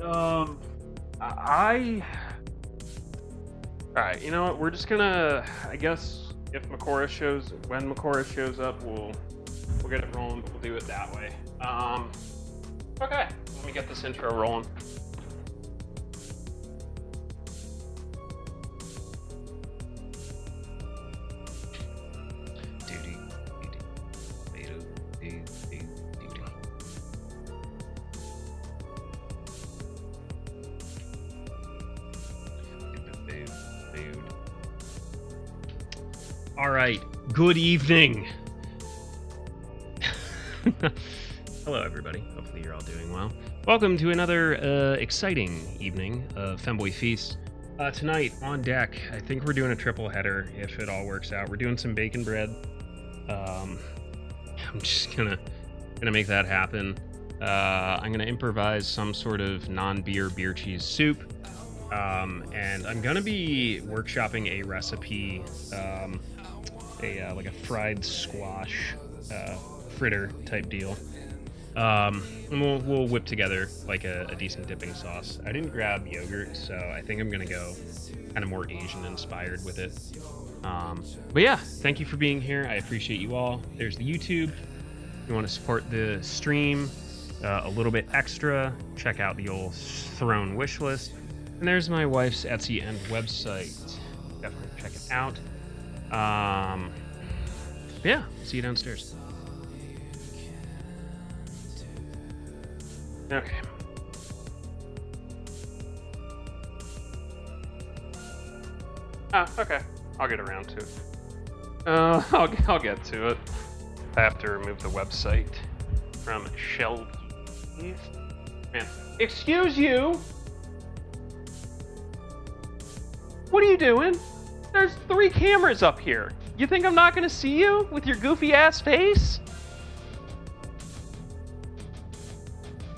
Um, I. All right, you know what? We're just gonna. I guess if when Makora shows up, we'll get it rolling. But we'll do it that way. Okay. Let me get this intro rolling. All right, good evening. Hello, everybody. Hopefully you're all doing well. Welcome to another exciting evening of Femboy Feast. Tonight, on deck, I think we're doing a triple header, if it all works out. We're doing some bacon bread. I'm just gonna make that happen. I'm gonna improvise some sort of non-beer beer cheese soup. And I'm gonna be workshopping a recipe, like a fried squash fritter type deal. And we'll whip together like a decent dipping sauce. I didn't grab yogurt, so I think I'm gonna go kind of more Asian inspired with it. But yeah, thank you for being here. I appreciate you all. There's the YouTube. If you want to support the stream a little bit extra, check out the old Throne wish list. And there's my wife's Etsy and website. Definitely check it out. Yeah, see you downstairs. Okay. Okay. I'll get around to it. I'll get to it. I have to remove the website from Shell. Man, excuse you. What are you doing? There's 3 cameras up here. You think I'm not gonna see you with your goofy ass face?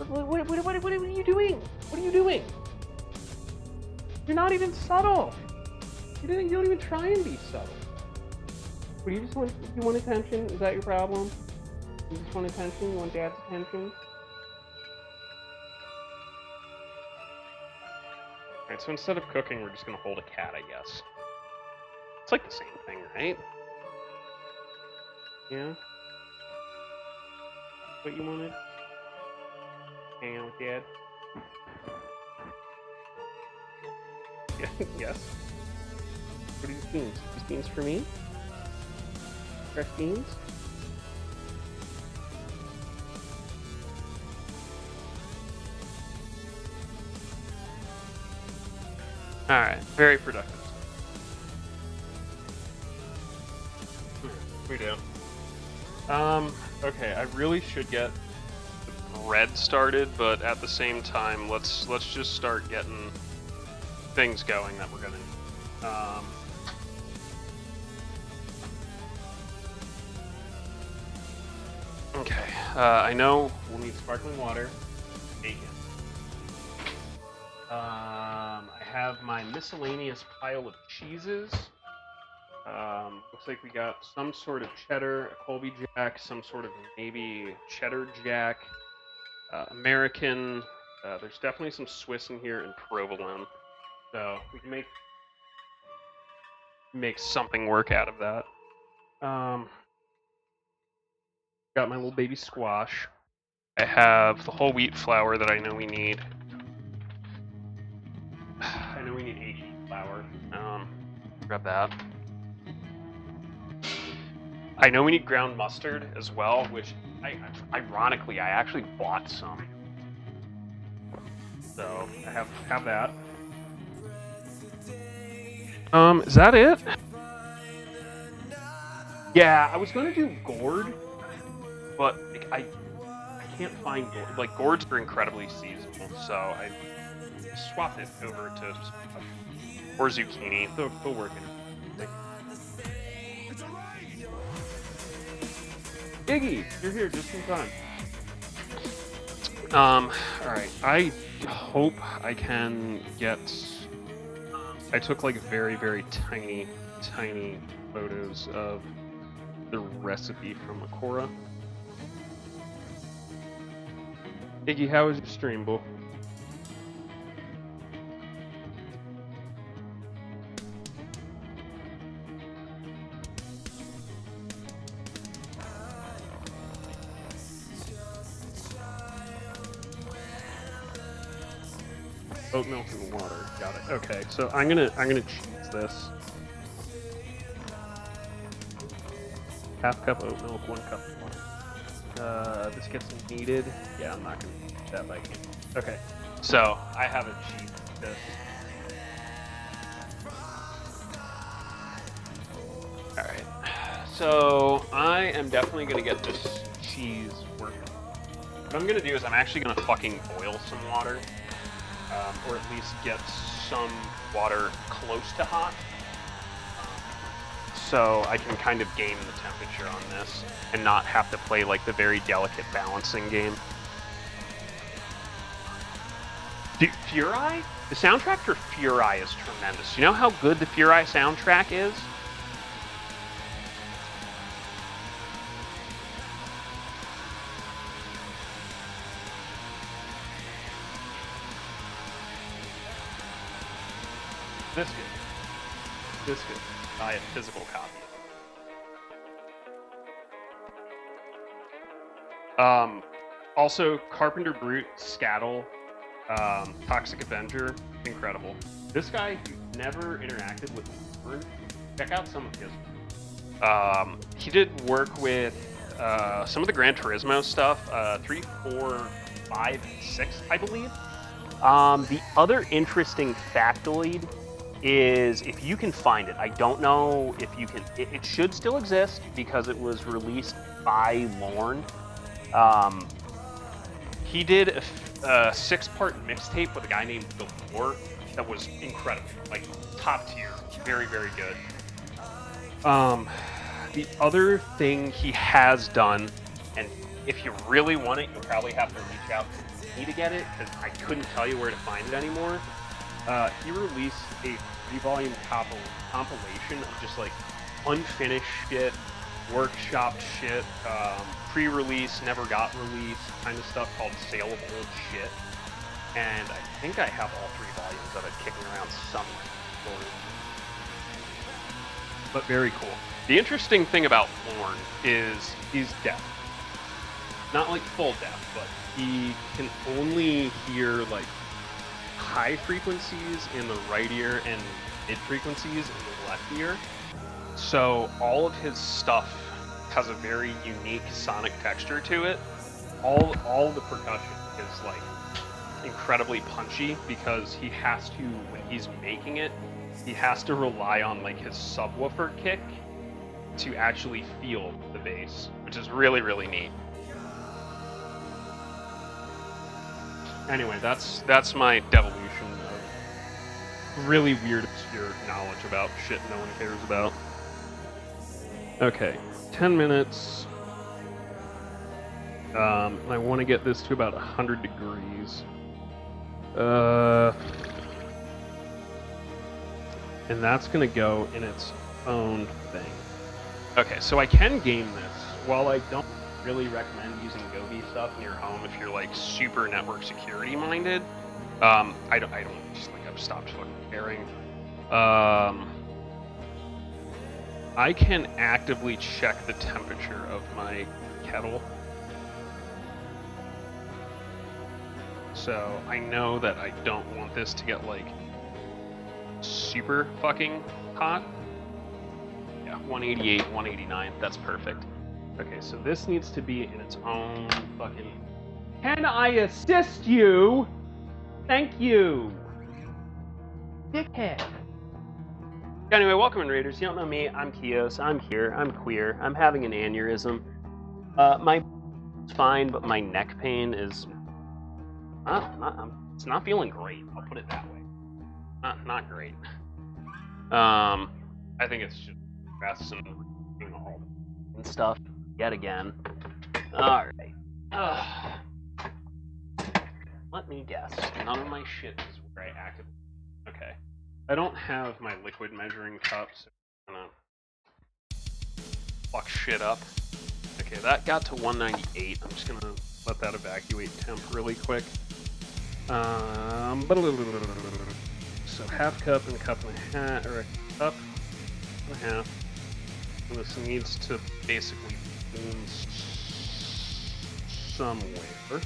What are you doing? What are you doing? You're not even subtle. You don't even try and be subtle. What, you want attention? Is that your problem? You just want attention? You want Dad's attention? Alright, so instead of cooking, we're just gonna hold a cat, I guess. It's like the same thing, right? Yeah? What you wanted? Hang out with Dad? Yeah, yes. What are these beans? These beans for me? Fresh beans? Alright, very productive. We do. Okay, I really should get the bread started, but at the same time, let's just start getting things going that we're gonna need. Okay, I know we'll need sparkling water, bacon. I have my miscellaneous pile of cheeses. Looks like we got some sort of cheddar, a Colby Jack, some sort of maybe cheddar Jack, American. There's definitely some Swiss in here and provolone, so we can make something work out of that. Got my little baby squash. I have the whole wheat flour that I know we need. I know we need 8 wheat flour. Grab that. I know we need ground mustard as well, which ironically I actually bought some. So I have that. Is that it? Yeah, I was gonna do gourd, but I can't find gourd. Like, gourds are incredibly seasonal, so I swapped it over to or zucchini. They'll work in. Iggy, you're here just in time. Alright. I hope I can get... I took like very, very tiny photos of the recipe from Makora. Iggy, how was your stream, bro? Oat milk and water. Got it. Okay, so I'm gonna cheese this. Half cup oat milk, 1 cup water. This gets kneaded. Yeah, I'm not gonna eat that by hand. Okay, so I have a cheese this. All right. So I am definitely gonna get this cheese working. What I'm gonna do is I'm actually gonna fucking boil some water, or at least get some water close to hot, so I can kind of game the temperature on this and not have to play like the very delicate balancing game. Dude, Furai? The soundtrack for Furai is tremendous. You know how good the Furai soundtrack is? This good. Buy a physical copy. Also, Carpenter Brute, Scattle, Toxic Avenger, incredible. This guy who never interacted with Word, check out some of his. He did work with some of the Gran Turismo stuff, 3, 4, 5, and 6, I believe. The other interesting factoid is, if you can find it, I don't know if you can, it should still exist because it was released by Lorne. He did a 6-part mixtape with a guy named Before that was incredible, like top tier, very, very good. The other thing he has done, and if you really want it, you'll probably have to reach out to me to get it, because I couldn't tell you where to find it anymore. He released a 3-volume compilation of just like unfinished shit, workshop shit, pre-release, never got released kind of stuff called Sale of Old Shit. And I think I have all 3 volumes of it kicking around somewhere. But very cool. The interesting thing about Lorne is he's deaf. Not like full deaf, but he can only hear like high frequencies in the right ear and mid frequencies in the left ear. So all of his stuff has a very unique sonic texture to it. All the percussion is like incredibly punchy because he has to, when he's making it, he has to rely on like his subwoofer kick to actually feel the bass, which is really, really neat. Anyway, that's my devolution of really weird, obscure knowledge about shit no one cares about. Okay, 10 minutes. And I want to get this to about 100 degrees. And that's going to go in its own thing. Okay, so I can game this. While I don't really recommend using Gobi stuff in your home if you're like super network security minded, I don't just like I've stopped fucking caring. I can actively check the temperature of my kettle. So I know that I don't want this to get like super fucking hot. Yeah, 188, 189, that's perfect. Okay, so this needs to be in its own fucking... Can I assist you? Thank you. Dickhead. Anyway, welcome in, Raiders. You don't know me, I'm Kios, I'm here, I'm queer, I'm having an aneurysm. My it's fine, but my neck pain is... it's not feeling great, I'll put it that way. Not great. I think it's just stress and all and stuff yet again. Alright. Let me guess. None of my shit is where I actively... Okay. I don't have my liquid measuring cup, so I'm gonna fuck shit up. Okay, that got to 198. I'm just gonna let that evacuate temp really quick. So half cup and a cup and a half, or a cup and a half. And this needs to basically bloom somewhere.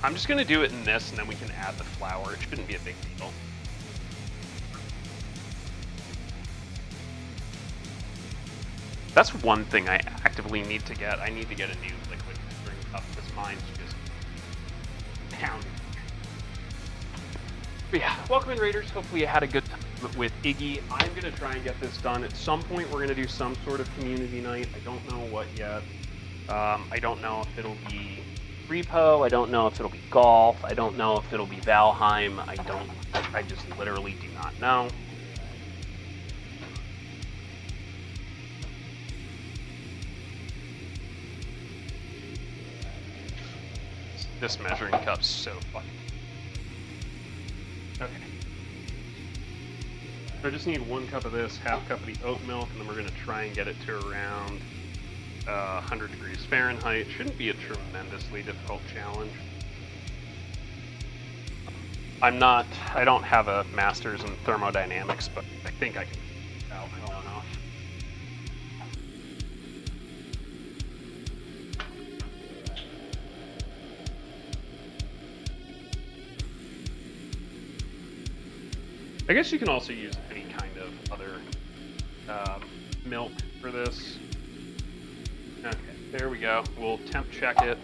I'm just gonna do it in this, and then we can add the flour. It shouldn't be a big deal. That's one thing I actively need to get. I need to get a new liquid measuring cup because mine's just pounding. But yeah, welcome in, Raiders. Hopefully you had a good time with Iggy. I'm going to try and get this done. At some point, we're going to do some sort of community night. I don't know what yet. I don't know if it'll be repo. I don't know if it'll be golf. I don't know if it'll be Valheim. I just literally do not know. This measuring cup's so fucking... Okay. So I just need 1 cup of this, half cup of the oat milk, and then we're going to try and get it to around 100 degrees Fahrenheit. Shouldn't be a tremendously difficult challenge. I don't have a master's in thermodynamics, but I think I can figure it out well enough. I guess you can also use any kind of other milk for this. Okay, there we go. We'll temp check it.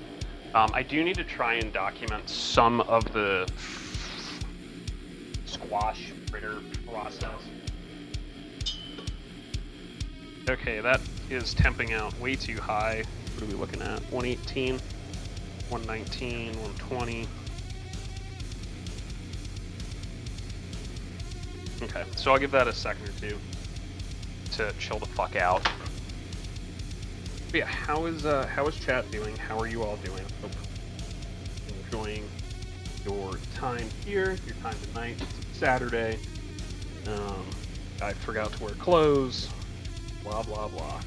I do need to try and document some of the squash fritter process. Okay, that is temping out way too high. What are we looking at? 118, 119, 120. Okay, so I'll give that a second or two to chill the fuck out. But yeah, how is chat doing? How are you all doing? Hope you're enjoying your time here, your time tonight. It's Saturday. I forgot to wear clothes. Blah blah blah.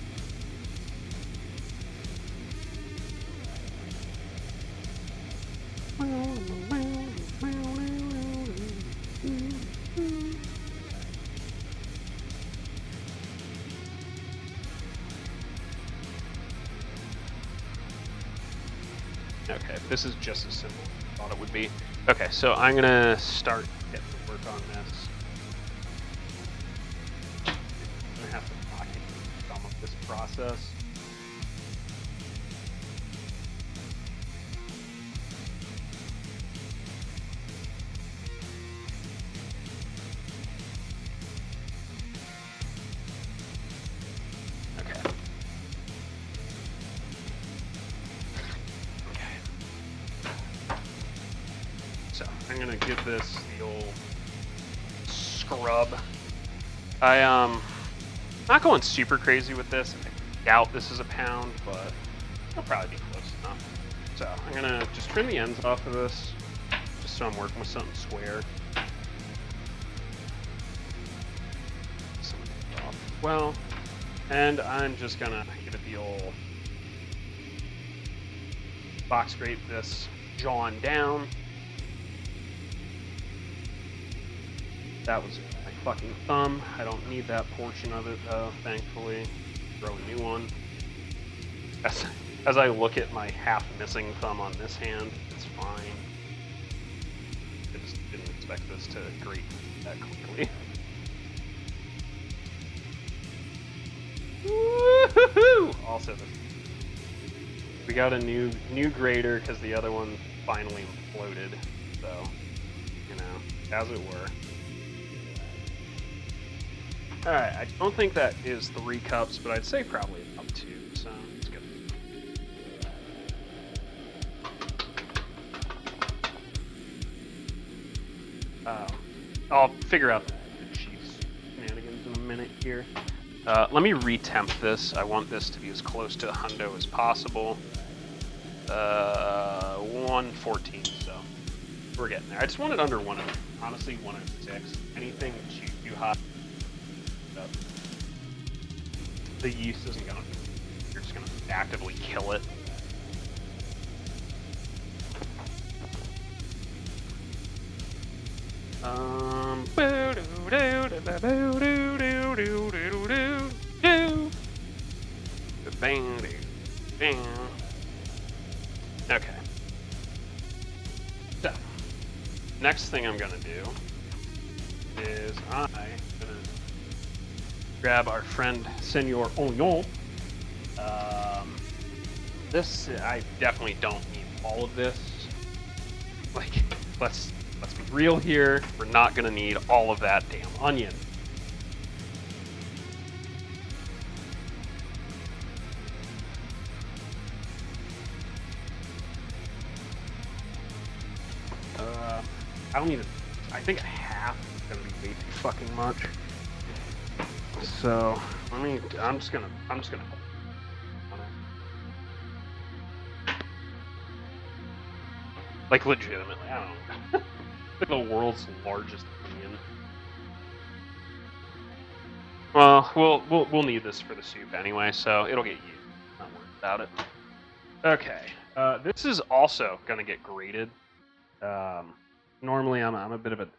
Okay, this is just as simple as I thought it would be. Okay, so I'm gonna start getting to work on this. I'm gonna have to document some of this process. I'm gonna give this the old scrub. Not going super crazy with this. I doubt this is a pound, but it'll probably be close enough. So I'm gonna just trim the ends off of this, just so I'm working with something square. Some of it off as well, and I'm just gonna give it the old box scrape this John down. That was my fucking thumb. I don't need that portion of it though, thankfully. Throw a new one. As I look at my half missing thumb on this hand, it's fine. I just didn't expect this to grate that quickly. Woohoo! Also, we got a new grater because the other one finally imploded. So, you know, as it were. Alright, I don't think that is 3 cups, but I'd say probably about 2, so it's good. I'll figure out the cheese shenanigans in a minute here. Let me retemp this. I want this to be as close to hundo as possible. 114, so we're getting there. I just want it under 106. Honestly, 106. Anything too hot. The yeast isn't gonna, you're just gonna actively kill it. Okay. next thing I'm gonna do is I'm gonna grab our friend Senor Oignon. This, I definitely don't need all of this. Like, let's be real here. We're not gonna need all of that damn onion. I don't even. I think a half is gonna be way too fucking much. So I'm just gonna. Like legitimately, I don't know. Like the world's largest onion. Well, we'll need this for the soup anyway, so it'll get used. Not worried about it. Okay. This is also gonna get grated. Normally I'm a bit of a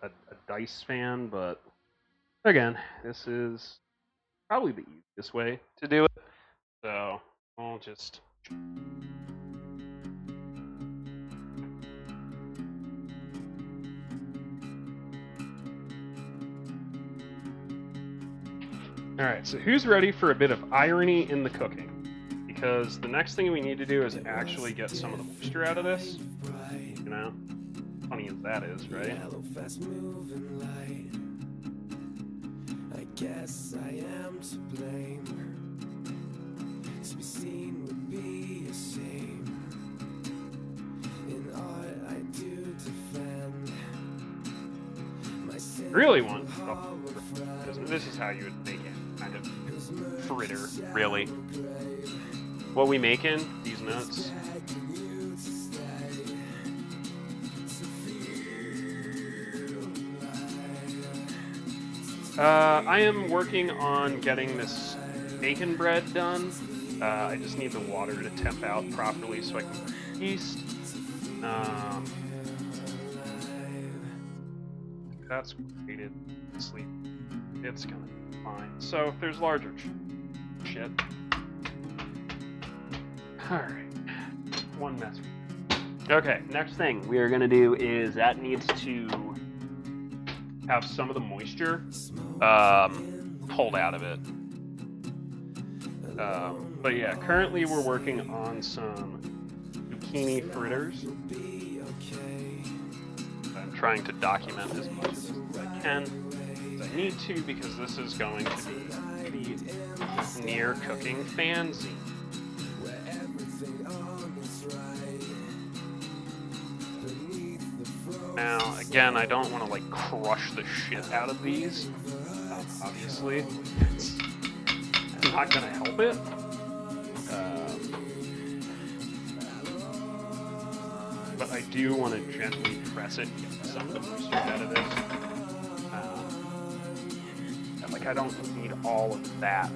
dice fan, but again, this is probably the easiest way to do it. So I'll just. Alright, so who's ready for a bit of irony in the cooking? Because the next thing we need to do is actually get some of the moisture out of this. You know? Funny as that is, right? I guess I am to blame. To be seen would be a shame. In art I do defend. Really want this is how you would make it, kind of fritter, really. What we making? These nuts. I am working on getting this bacon bread done. I just need the water to temp out properly so I can put yeast. That's created. Sleep. It's gonna be fine. So if there's larger shit. Alright. One mess. Okay, next thing we are gonna do is that needs to have some of the moisture pulled out of it. But yeah, currently we're working on some zucchini fritters. I'm trying to document as much as I can. I need to because this is going to be the near cooking fanzine. Now, again, I don't want to like crush the shit out of these. Obviously, it's not going to help it. But I do want to gently press it, get some of the moisture out of this. Like I don't need all of that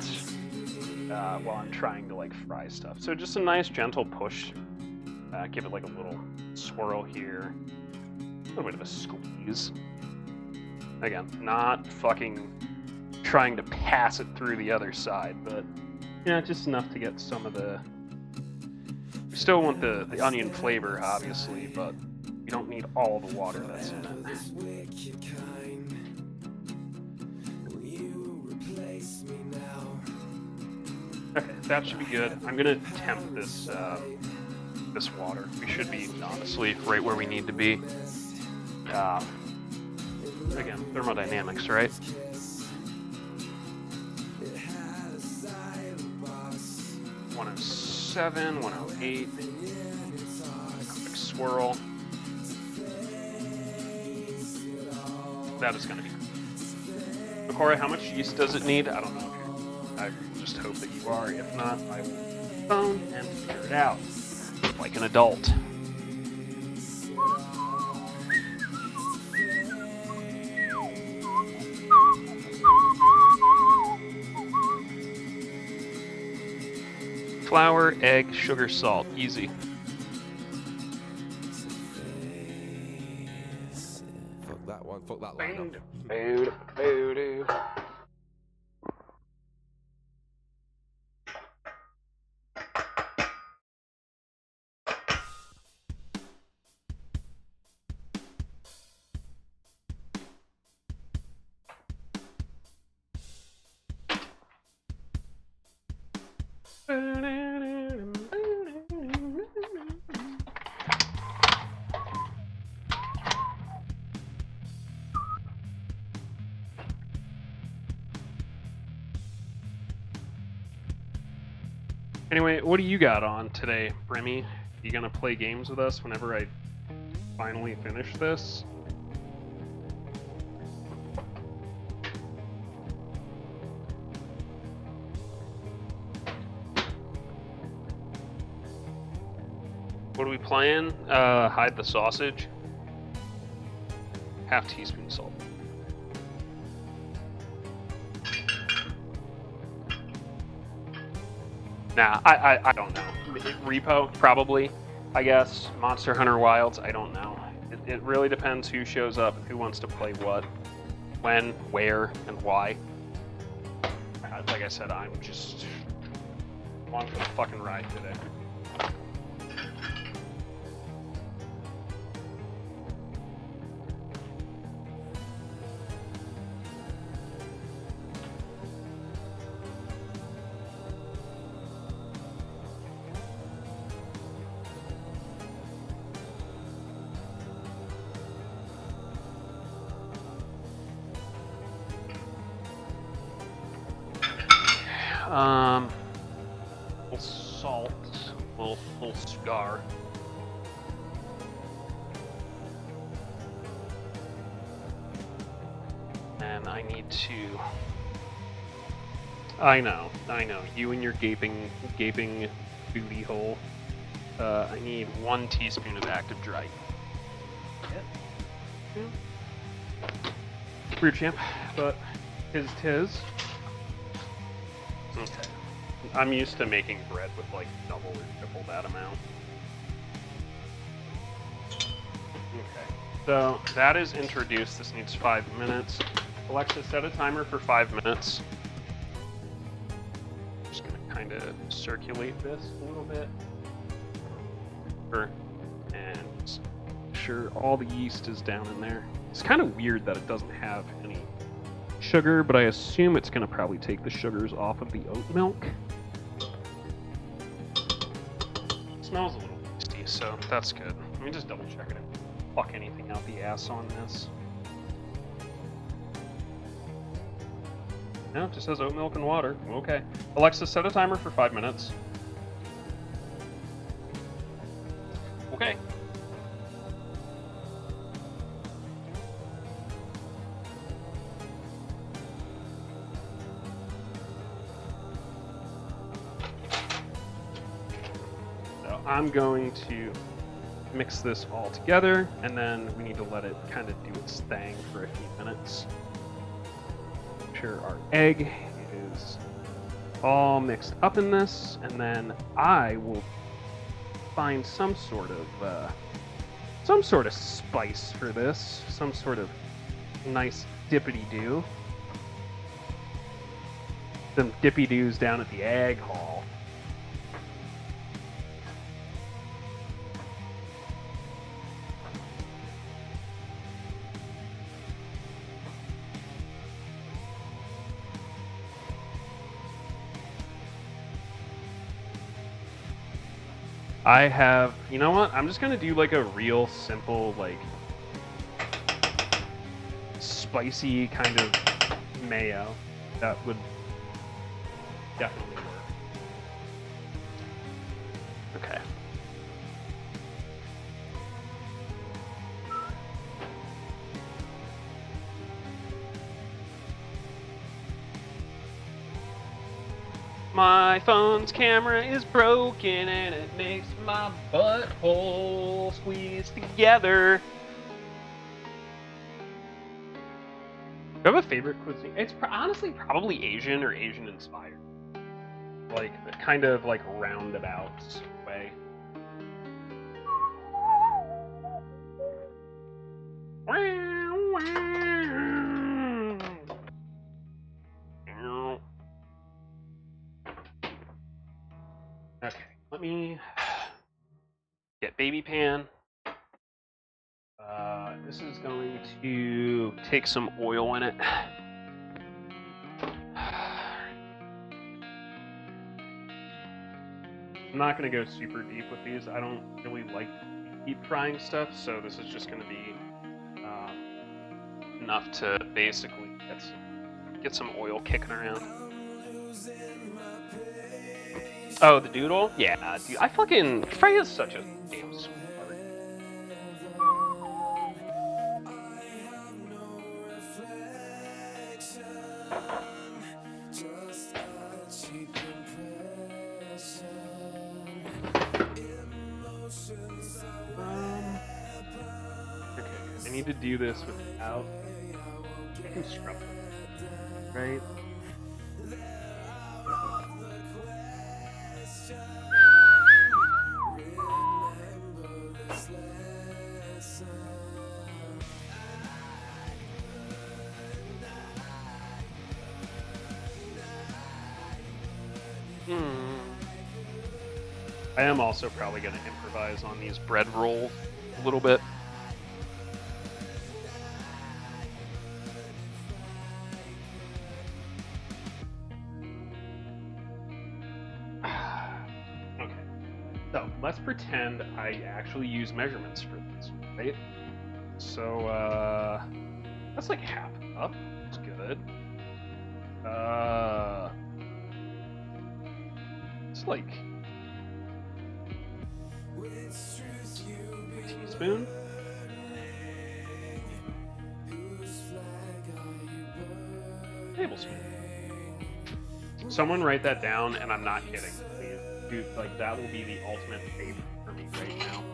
while I'm trying to like fry stuff. So just a nice gentle push. Give it like a little swirl here. A little bit of a squeeze. Again, not fucking trying to pass it through the other side, but yeah, just enough to get some of the. We still want the onion flavor, obviously, but we don't need all the water that's in it. Okay, that should be good. I'm gonna temp this this water. We should be honestly right where we need to be. Again, thermodynamics, right? .107, 108. Quick swirl. That is gonna be. Corey, how much yeast does it need? I don't know. I just hope that you are. If not, I will phone and figure it out. Like an adult. Flour, egg, sugar, salt. Easy. Fuck that one. Fuck that line up. Anyway, what do you got on today, Brimmy? You gonna play games with us whenever I finally finish this? What are we playing? Hide the sausage. Half teaspoon salt. Nah, I don't know. Repo, probably, I guess. Monster Hunter Wilds, I don't know. It really depends who shows up, who wants to play what, when, where, and why. Like I said, I'm just on for the fucking ride today. Little salt, little cigar. And I need to. I know. You and your gaping booty hole. I need 1 teaspoon of active dry. Weird champ, but tis. Okay. I'm used to making bread with like double or triple that amount. Okay. So that is introduced. This needs 5 minutes. Alexa, set a timer for 5 minutes. Just gonna kind of circulate this a little bit. And make sure all the yeast is down in there. It's kind of weird that it doesn't have any sugar, but I assume it's going to probably take the sugars off of the oat milk. It smells a little yeasty, so that's good. Let me just double check it. Fuck anything out the ass on this. No, it just says oat milk and water. Okay. Alexa, set a timer for 5 minutes. Okay. So I'm going to mix this all together, and then we need to let it kind of do its thing for a few minutes. Make sure our egg is all mixed up in this, and then I will find some sort of spice for this, some sort of nice dippity-doo. Some dippy-doos down at the Ag Hall. You know what? I'm just gonna do like a real simple, like, spicy kind of mayo. That would definitely work. Okay. My phone's camera is broken and it makes my butthole squeeze together. Do you have a favorite cuisine? It's honestly probably Asian or Asian inspired. Like, kind of like roundabout way. Okay, let me get baby pan. This is going to take some oil in it. I'm not going to go super deep with these. I don't really like deep frying stuff, so this is just going to be enough to basically get some oil kicking around. Oh, the doodle? Yeah, dude. I fucking Freya's such a damn sweetheart. Okay, I need to do this without. I can scrub it, right? I am also probably going to improvise on these bread rolls a little bit. Okay, so let's pretend I actually use measurements for this, right? So, that's like half a cup. It's good. It's like a teaspoon. Tablespoon. Someone write that down, and I'm not kidding. Please. Dude, like that will be the ultimate favor for me right now.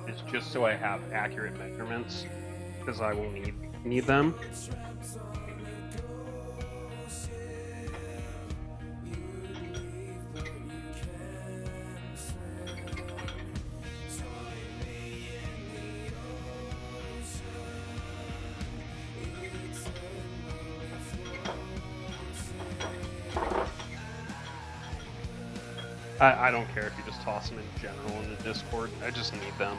It's just so I have accurate measurements, because I will need them. I don't care if you just toss them in general in the Discord. I just need them.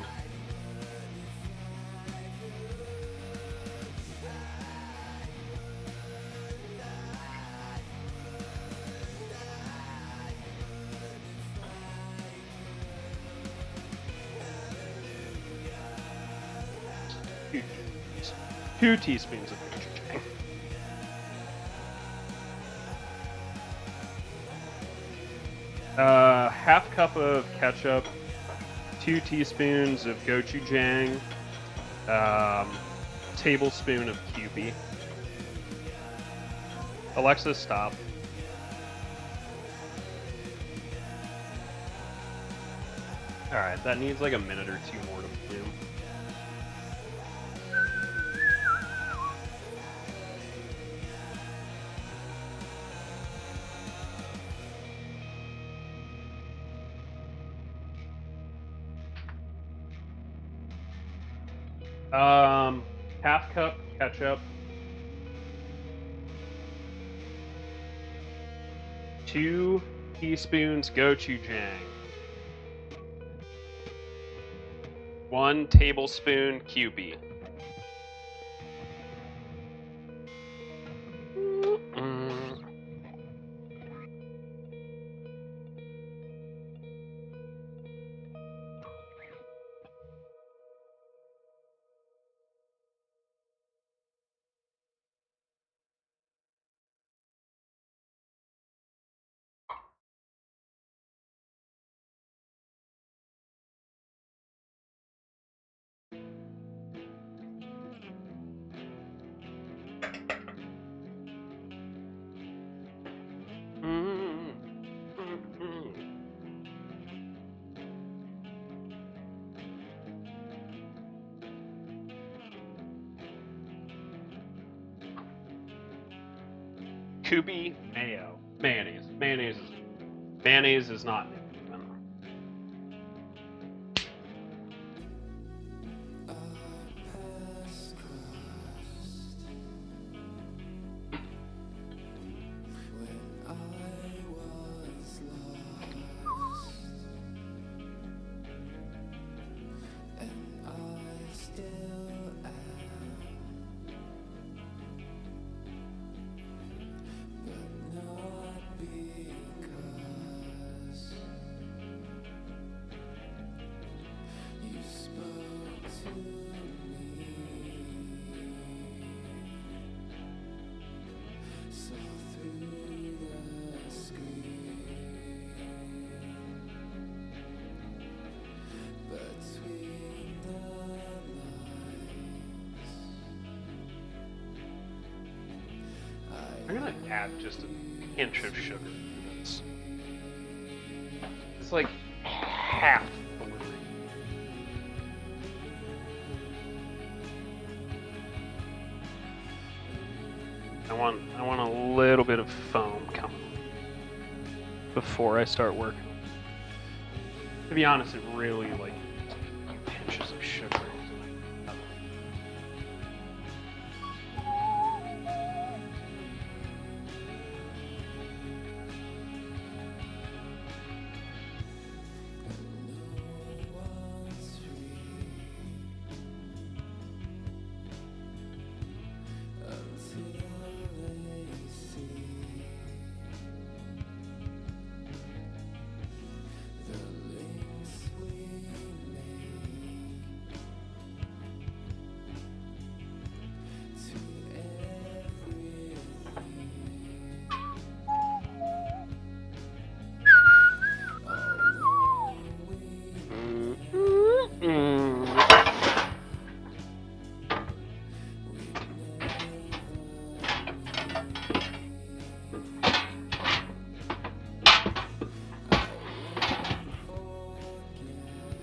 Two teaspoons of gochujang. Half cup of ketchup, 2 teaspoons of gochujang, tablespoon of Kewpie. Alexa, stop. Alright, that needs like a minute or two more to bloom. Half cup ketchup, 2 teaspoons gochujang, 1 tablespoon Kewpie. Kewpie, mayo, mayonnaise. Mayonnaise is not. add just a pinch of sugar. It's like half the liquid. I want a little bit of foam coming before I start working. To be honest, it really like pinches of sugar.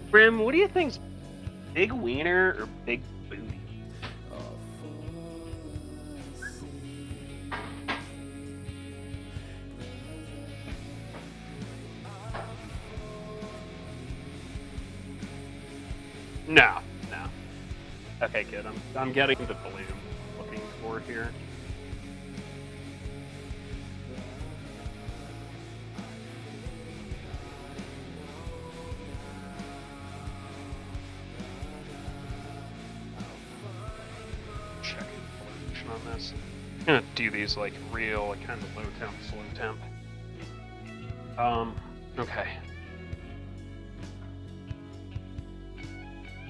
Brim, what do you think's big wiener or big booty? No. Okay, kid, I'm getting the balloon I'm looking for here. On this, I'm gonna do these like real, like kind of low temp, slow temp. Okay.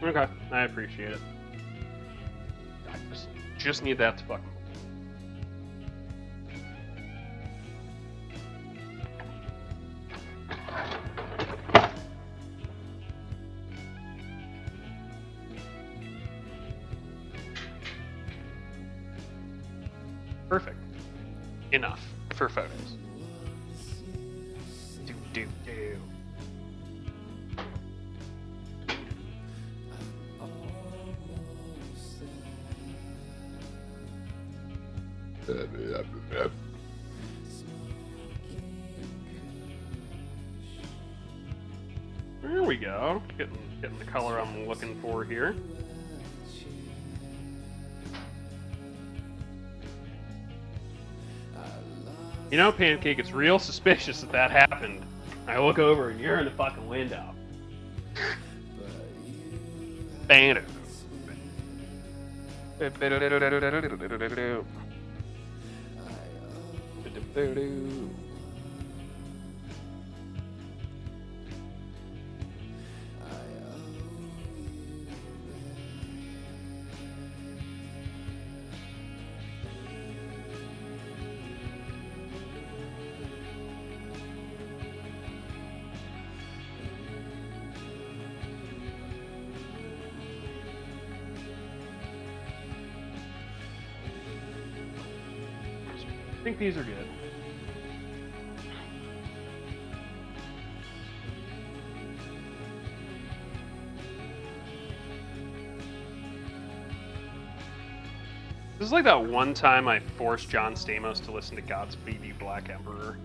Okay, I appreciate it. I just need that to fucking. Perfect. Enough for photos. Do. There we go. Getting the color I'm looking for here. You know, Pancake, it's real suspicious that happened. I look over and you're in the fucking window. Banner. I think these are good. This is like that one time I forced John Stamos to listen to Godspeed You Black Emperor.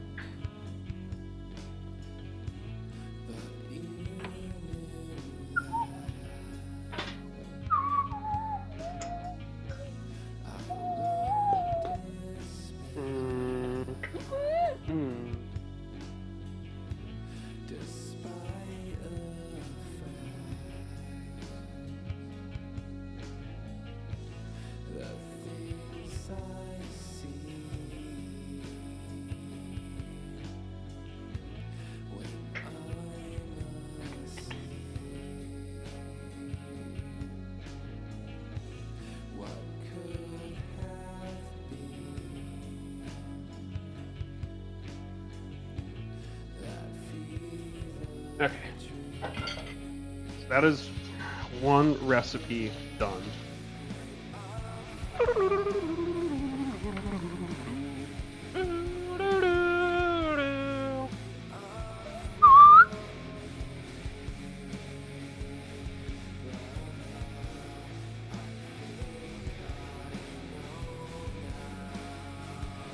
Okay. So that is one recipe done.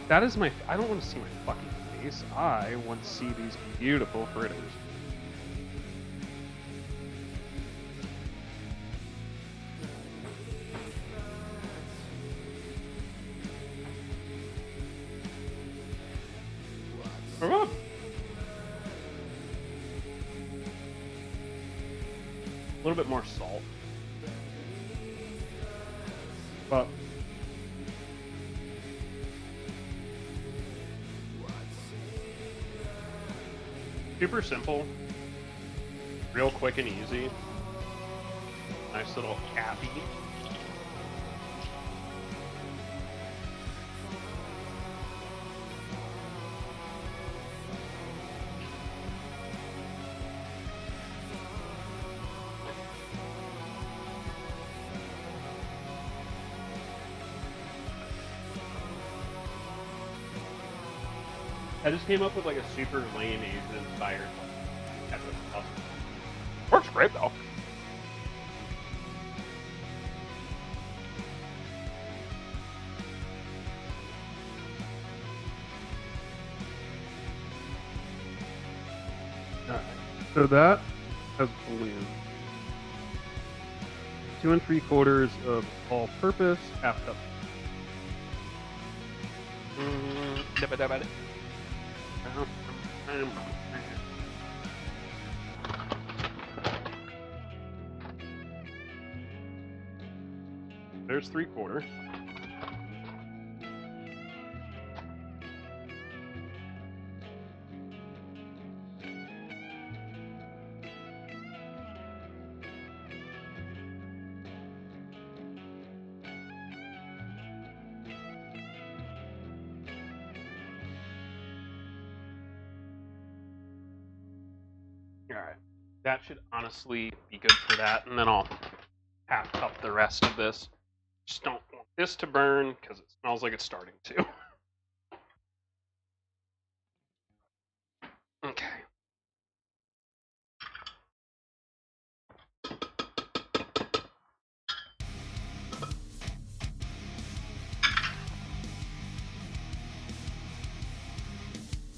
That is my. I don't want to see my fucking face. I want to see these beautiful fritters. Come on. A little bit more salt. But super simple, real quick and easy. Nice little cappy. I just came up with like a super lame Asian inspired one. Works great though. Alright, so that has balloon. 2 3/4 of all-purpose, half cup. There's 3/4. Alright, that should honestly be good for that, and then I'll half cup the rest of this. Just don't want this to burn, because it smells like it's starting to. Okay.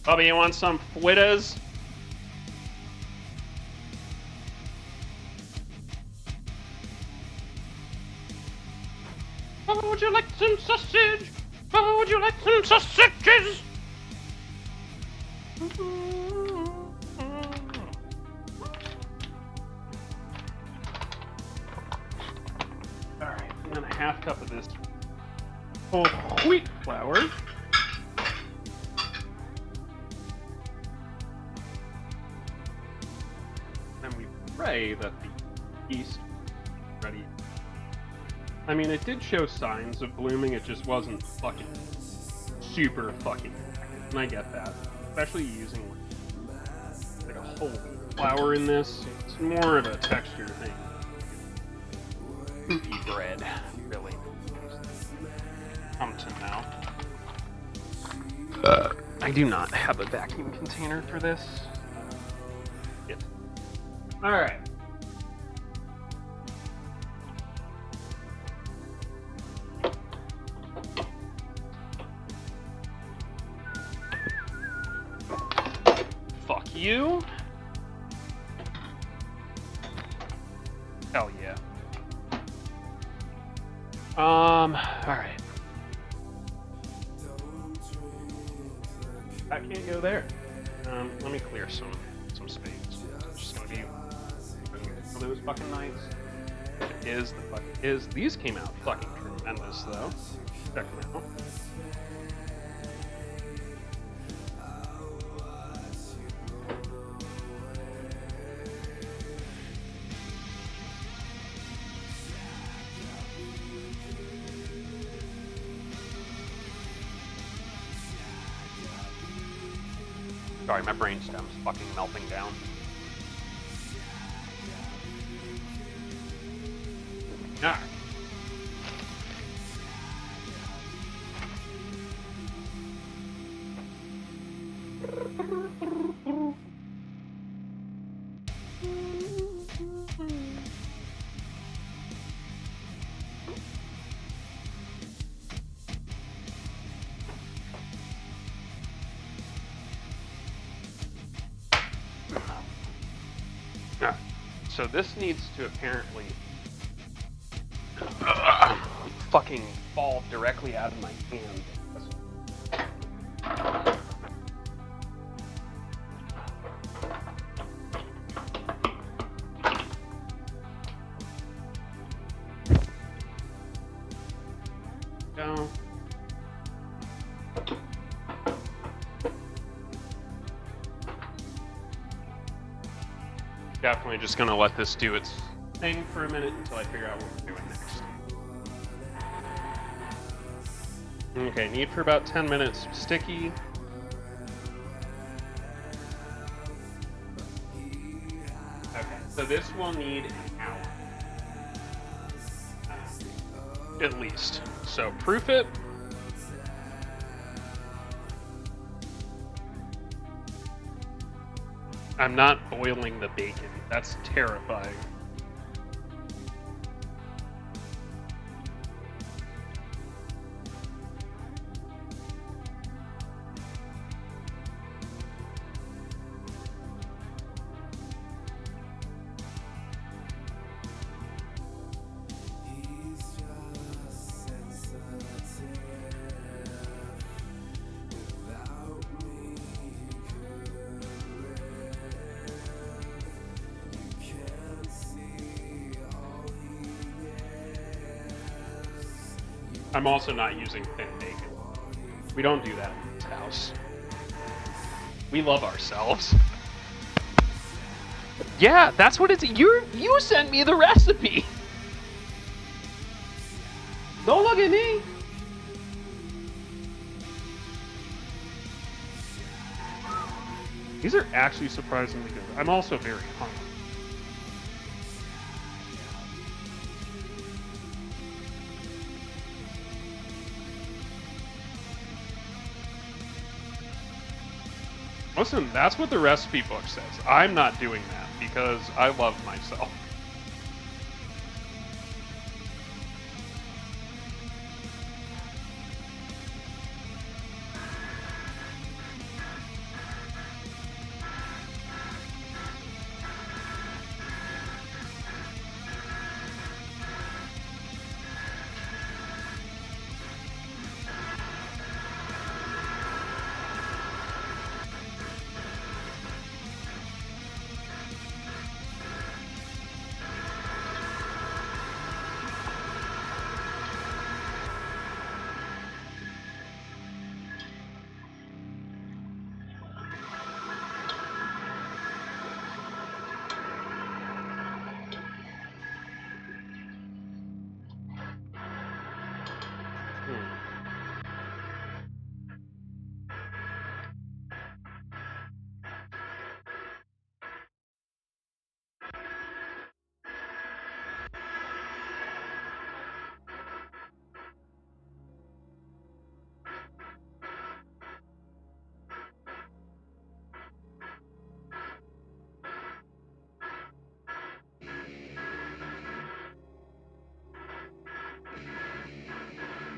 Bubby, you want some Fritters? Bubba, would you like some sausage? Bubba, would you like some sausages? Alright, and then a half cup of this whole wheat flour. And we pray that the yeast is ready. I mean, it did show signs of blooming, it just wasn't fucking super fucking effective, and I get that. Especially using like a whole wheat flour in this, it's more of a texture thing. Poopy bread, really. Come to now. I do not have a vacuum container for this. Alright. Fuck you. Hell yeah. Alright. That can't go there. Let me clear some space. It's just gonna be for those fucking nights. It is the fuck is. These came out fucking tremendous though. Check them out. Sorry, my brainstem's fucking melting down. Alright. so this needs to apparently fucking fall directly out of my hand. Go. Definitely just gonna let this do its thing for a minute until I figure out what we're doing next. Okay, need for about 10 minutes. Sticky. Okay, so this will need an hour. At least. So proof it. I'm not boiling the bacon. That's terrifying. I'm also not using thin bacon. We don't do that in this house. We love ourselves. Yeah, that's what it's. You sent me the recipe. Don't look at me. These are actually surprisingly good. I'm also very hungry. Listen, that's what the recipe book says. I'm not doing that because I love myself.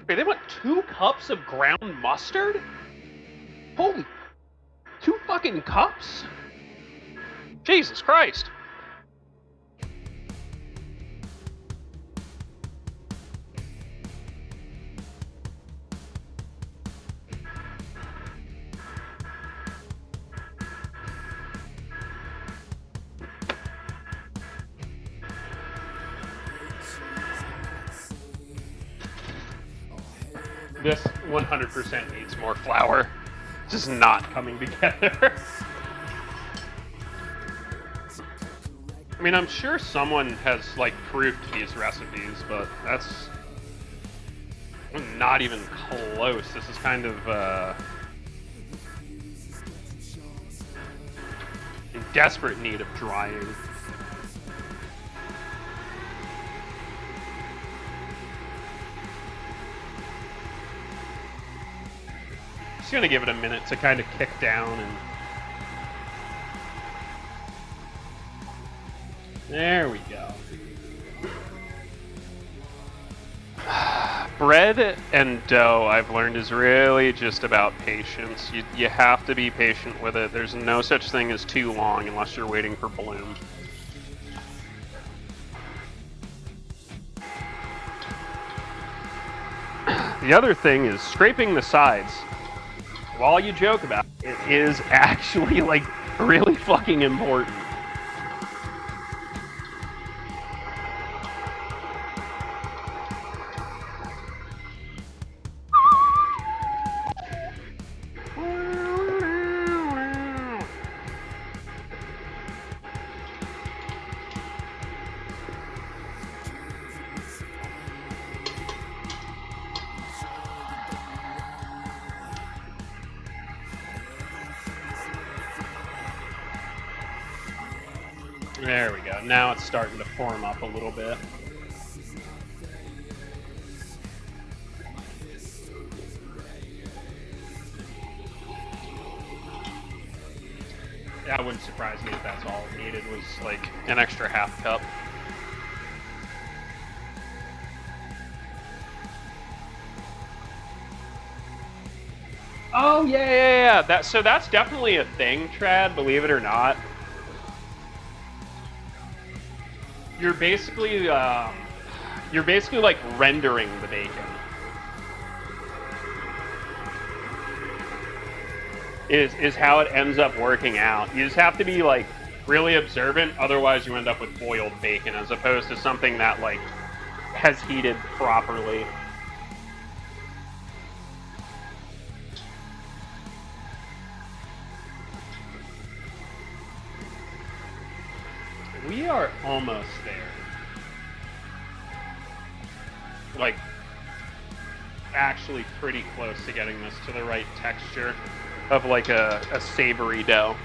Wait, they want 2 cups of ground mustard? Holy... 2 fucking cups? Jesus Christ. This 100% needs more flour. It's just not coming together. I mean, I'm sure someone has, like, proofed these recipes, but that's not even close. This is kind of, in desperate need of drying. Just gonna give it a minute to kind of kick down and... There we go. Bread and dough, I've learned, is really just about patience. You have to be patient with it. There's no such thing as too long unless you're waiting for bloom. The other thing is scraping the sides. While you joke about it, it is actually, like, really fucking important. There we go. Now it's starting to form up a little bit. Yeah, it wouldn't surprise me if that's all it needed was like an extra half cup. Oh yeah. So that's definitely a thing, Trad, believe it or not. You're basically like rendering the bacon. Is how it ends up working out. You just have to be like really observant, otherwise you end up with boiled bacon as opposed to something that like has heated properly. We are almost there. Like, actually pretty close to getting this to the right texture of like a savory dough.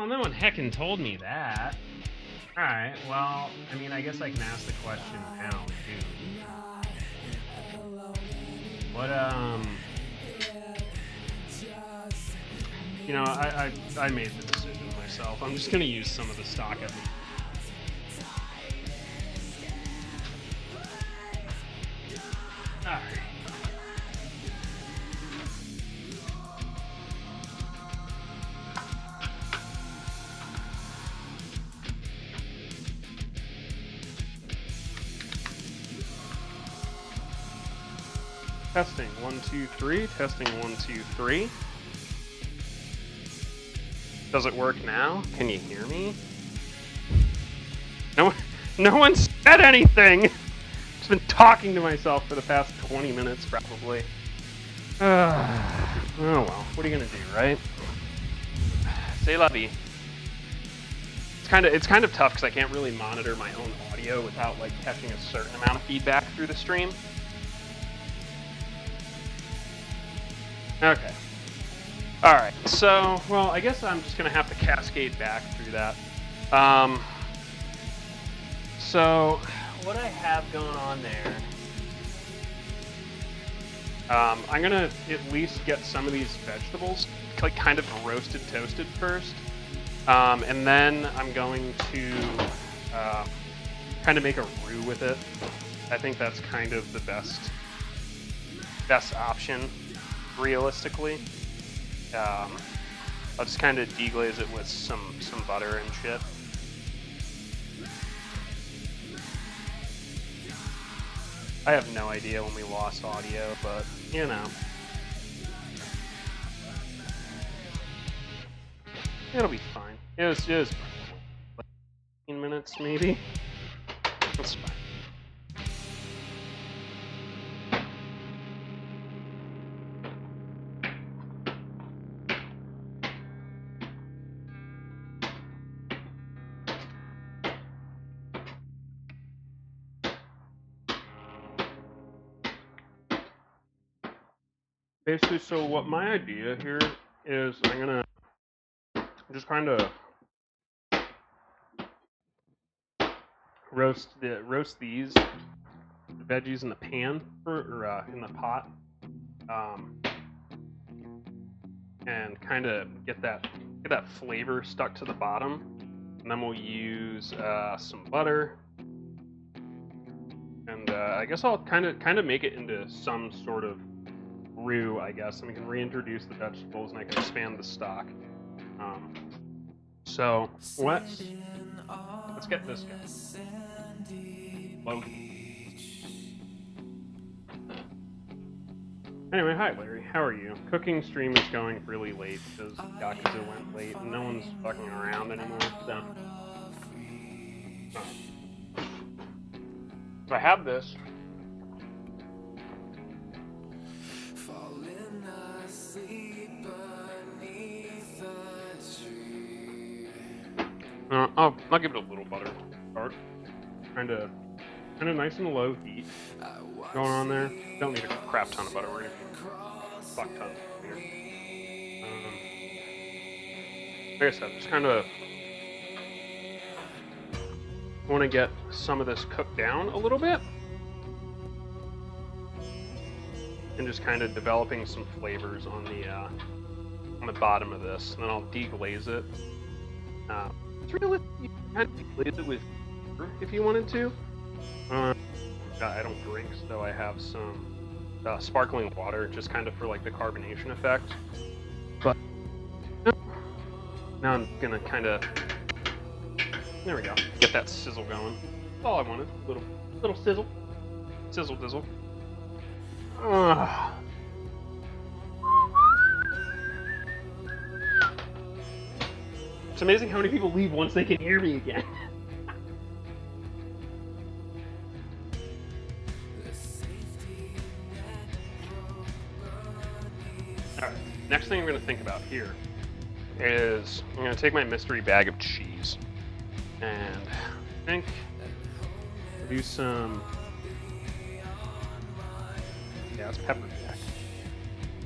Well, no one heckin' told me that. Alright, well, I mean, I guess I can ask the question now, too. What, you know, I made the decision myself. I'm just gonna use some of the stock of it. Alright. Testing 1 2 3. Testing 1 2 3. Does it work now? Can you hear me? No one said anything. Just been talking to myself for the past 20 minutes, probably. Oh well, what are you gonna do, right? C'est la vie. It's kind of tough because I can't really monitor my own audio without like catching a certain amount of feedback through the stream. Okay. Alright, so, well, I guess I'm just going to have to cascade back through that. So, what I have going on there, I'm going to at least get some of these vegetables, like, kind of roasted, toasted first. And then I'm going to kind of make a roux with it. I think that's kind of the best option, realistically. I'll just kind of deglaze it with some butter and shit. I have no idea when we lost audio, but you know. It'll be fine. It was like 15 minutes maybe. That's fine. Basically, so what my idea here is I'm gonna just kind of roast these veggies in the pan or in the pot, and kind of get that flavor stuck to the bottom, and then we'll use some butter, and I guess I'll kind of make it into some sort of roux, I guess, and we can reintroduce the vegetables, and I can expand the stock. So let's get this guy. Logan. Anyway, hi Larry, how are you? Cooking stream is going really late because Yakuza went late and no one's fucking around anymore, so. So I have this. I'll give it a little butter start. Kind of nice and low heat going on there. Don't need a crap ton of butter. We're gonna need a fuck ton here. Like I said, just kind of want to get some of this cooked down a little bit, and just kind of developing some flavors on the bottom of this. And then I'll deglaze it. It's really, you can kind of deglaze it with sugar if you wanted to. I don't drink, so I have some sparkling water, just kind of for like the carbonation effect. But now I'm gonna kind of, there we go, get that sizzle going. That's all I wanted, little sizzle, sizzle dizzle. It's amazing how many people leave once they can hear me again. Alright, next thing I'm going to think about here is I'm going to take my mystery bag of cheese and I think do some, it's pepper jack,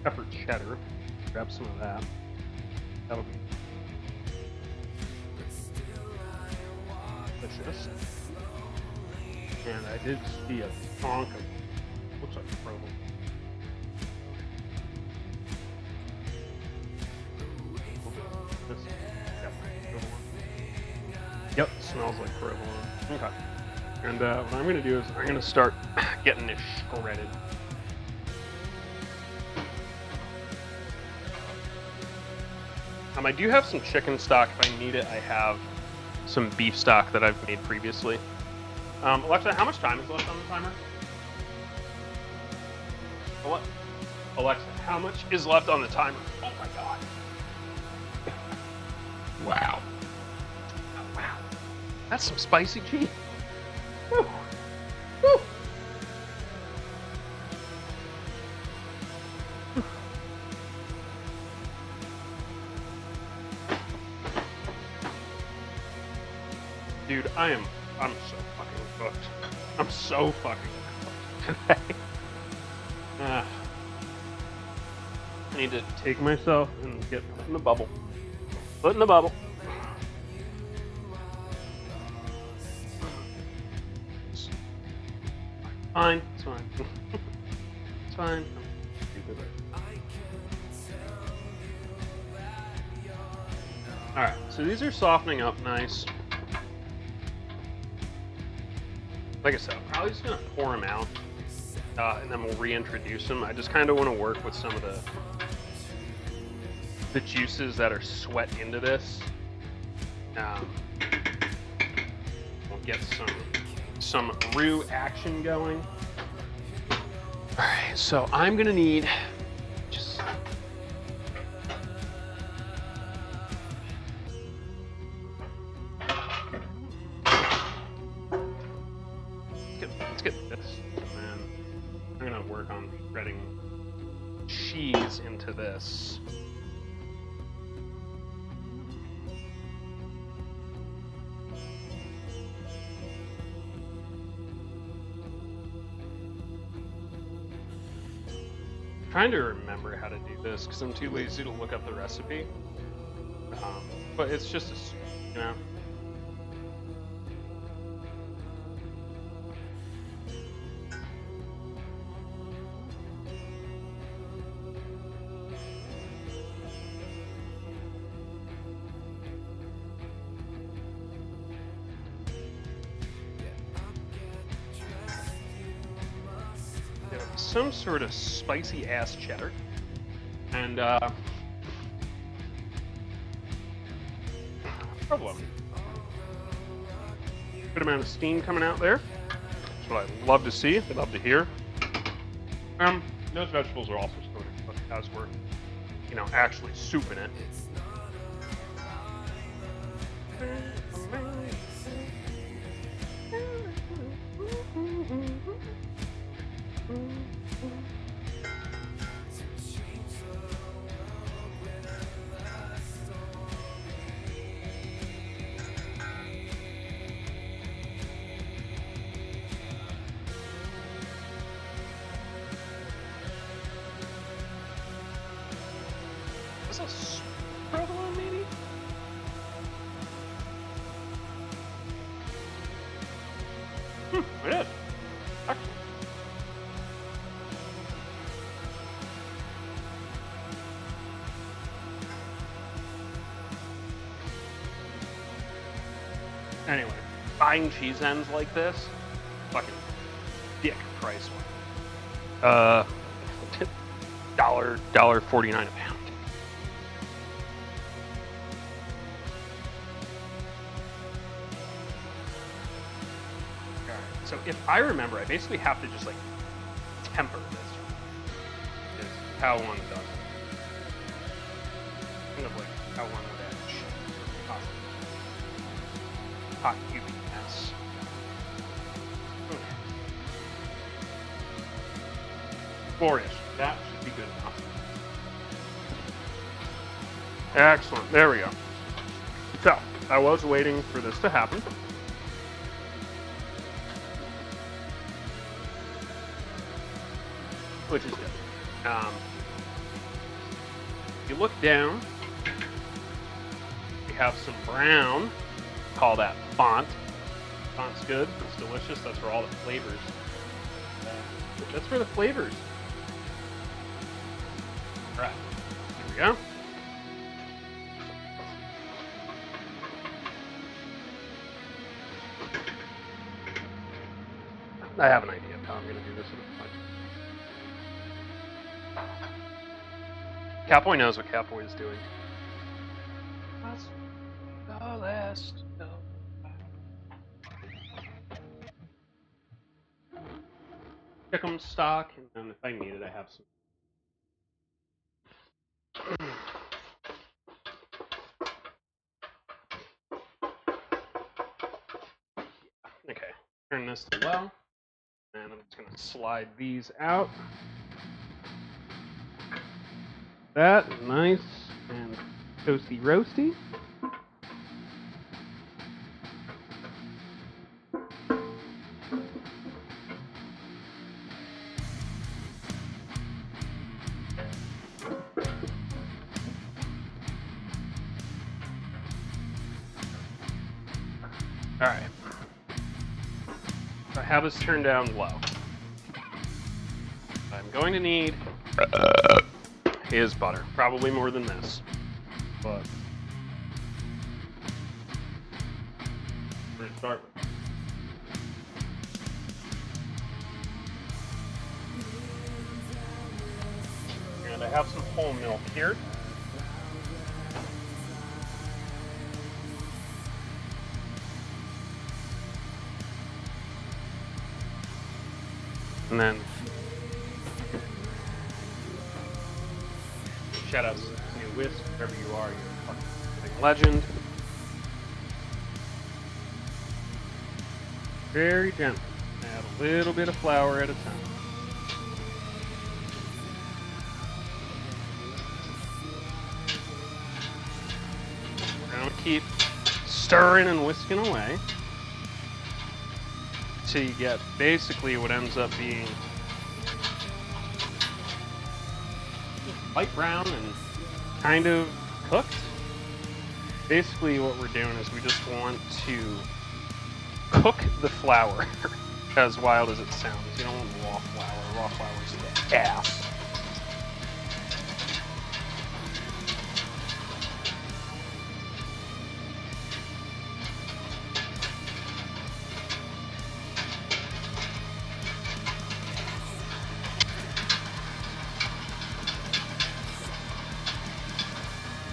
pepper cheddar, grab some of that, that'll be delicious. And I did see a chunk of, looks like provolone. This is definitely provolone. Yep, smells like provolone. Okay. And what I'm going to do is I'm going to start getting this shredded. I do have some chicken stock. If I need it, I have some beef stock that I've made previously. Alexa, how much time is left on the timer? What? Alexa, how much is left on the timer? Oh my god. Wow. Oh, wow. That's some spicy cheese. Woo. Woo. Dude, I'm so fucking cooked. I'm so fucking cooked today. I need to take myself and get put in the bubble. Put in the bubble. It's fine. It's fine. It's fine. Alright, so these are softening up nice. Like I said, I'm probably just going to pour them out, and then we'll reintroduce them. I just kind of want to work with some of the juices that are sweat into this. We'll get some roux action going. All right, so I'm going to need just... Let's get this, and then I'm gonna work on shredding cheese into this. I'm trying to remember how to do this because I'm too lazy to look up the recipe. But it's just, you know. Some sort of spicy ass cheddar, and provolone. Good amount of steam coming out there. That's what I love to see. I love to hear. Those vegetables are also starting to cook as we're, you know, actually souping it. Is this provolone, maybe? It is. Excellent. Anyway, buying cheese ends like this, fucking dick price one. $1.49 a pound. So if I remember, I basically have to just like temper this. Is how one does it. Kind of like how one would edge hot UVS. Okay. Glorious. That should be good enough. Excellent. There we go. So I was waiting for this to happen. Which is good. If you look down, we have some brown, call that font. Font's good. It's delicious. That's where all the flavors. That's where the flavors. All right. Here we go. I have an idea of how I'm going to do this. Catboy knows what Catboy is doing. What's the last? Pick'em stock, and then if I need it, I have some. Okay, turn this to low, and I'm just gonna slide these out. That nice and toasty roasty. All right. So I have this turned down low. What I'm going to need is butter. Probably more than this. But we're going to start with. And I have some whole milk here. And then shout outs to Whisk, wherever you are, you're a fucking legend. Very gentle. Add a little bit of flour at a time. We're gonna keep stirring and whisking away. So you get basically what ends up being light brown and kind of cooked. Basically what we're doing is we just want to cook the flour, as wild as it sounds. You don't want raw flour. Raw flour is the ass.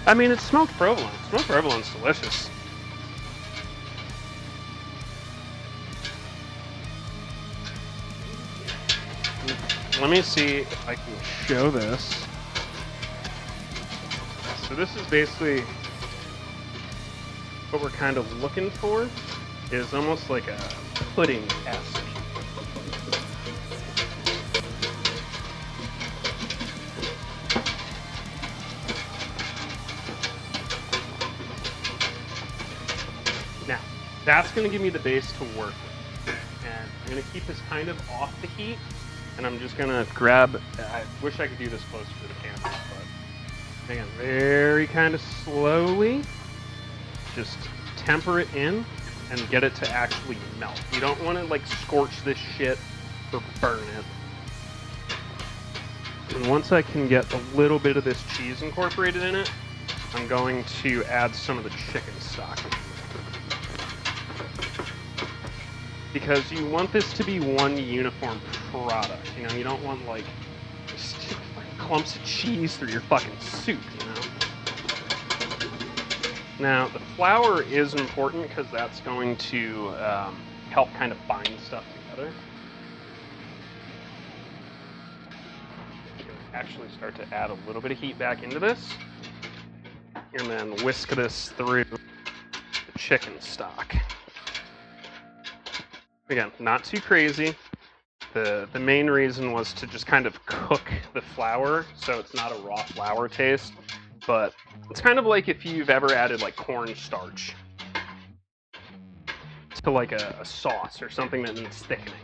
I mean, it's smoked provolone. Smoked provolone's delicious. Let me see if I can show this. So this is basically what we're kind of looking for, is almost like a pudding-esque. That's going to give me the base to work with. And I'm going to keep this kind of off the heat. And I'm just going to grab, I wish I could do this closer to the camera, but again, very kind of slowly, just temper it in and get it to actually melt. You don't want to like scorch this shit or burn it. And once I can get a little bit of this cheese incorporated in it, I'm going to add some of the chicken stock. Because you want this to be one uniform product, you know? You don't want, like, just clumps of cheese through your fucking soup, you know? Now, the flour is important because that's going to help kind of bind stuff together. You can actually start to add a little bit of heat back into this, and then whisk this through the chicken stock. Again, not too crazy. The main reason was to just kind of cook the flour so it's not a raw flour taste, but it's kind of like if you've ever added like cornstarch to like a sauce or something that needs thickening.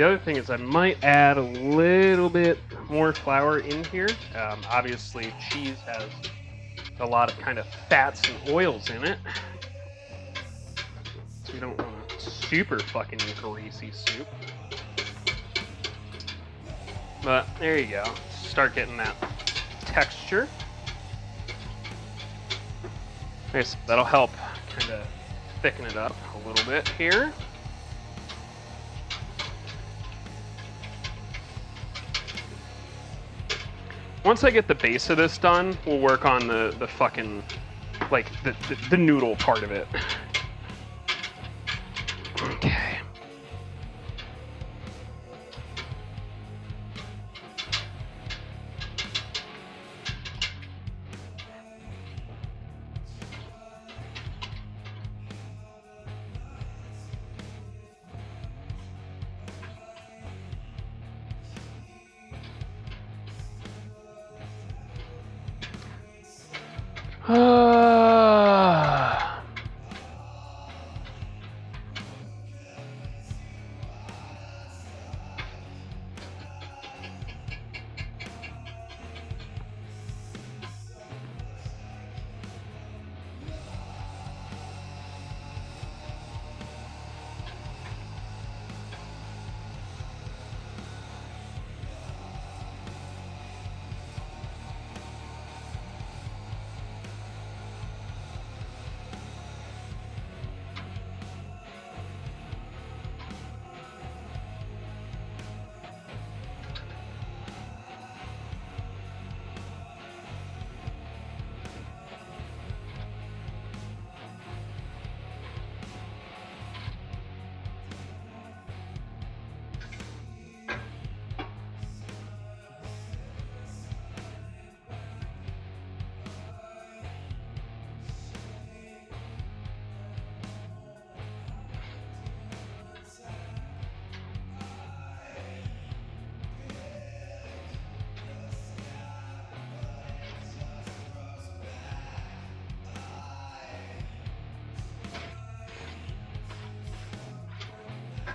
The other thing is I might add a little bit more flour in here. Obviously, cheese has a lot of kind of fats and oils in it. So we don't want a super fucking greasy soup. But there you go. Start getting that texture. Okay, so that'll help kind of thicken it up a little bit here. Once I get the base of this done, we'll work on the fucking, like, the noodle part of it. Okay.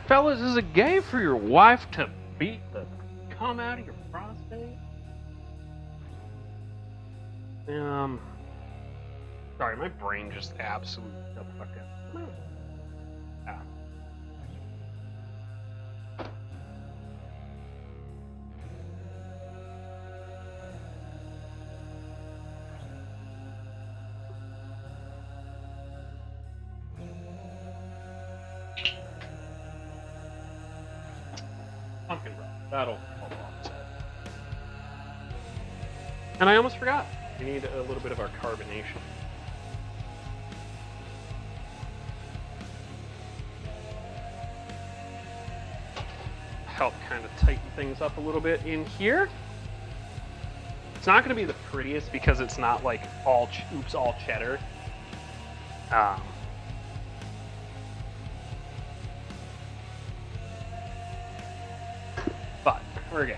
Fellas, is it gay for your wife to beat the cum out of your prostate? Sorry, my brain just absolutely the fuck up. Ah. Pumpkin broth. That'll hold on. And I almost forgot. We need a little bit of our carbonation. Help kind of tighten things up a little bit in here. It's not going to be the prettiest because it's not like all cheddar. But we're good.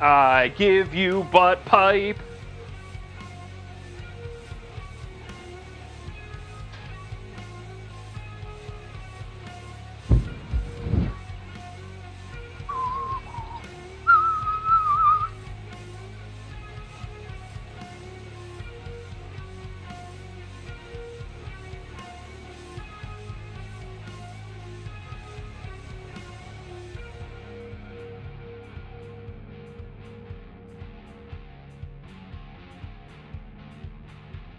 I give you butt pipe.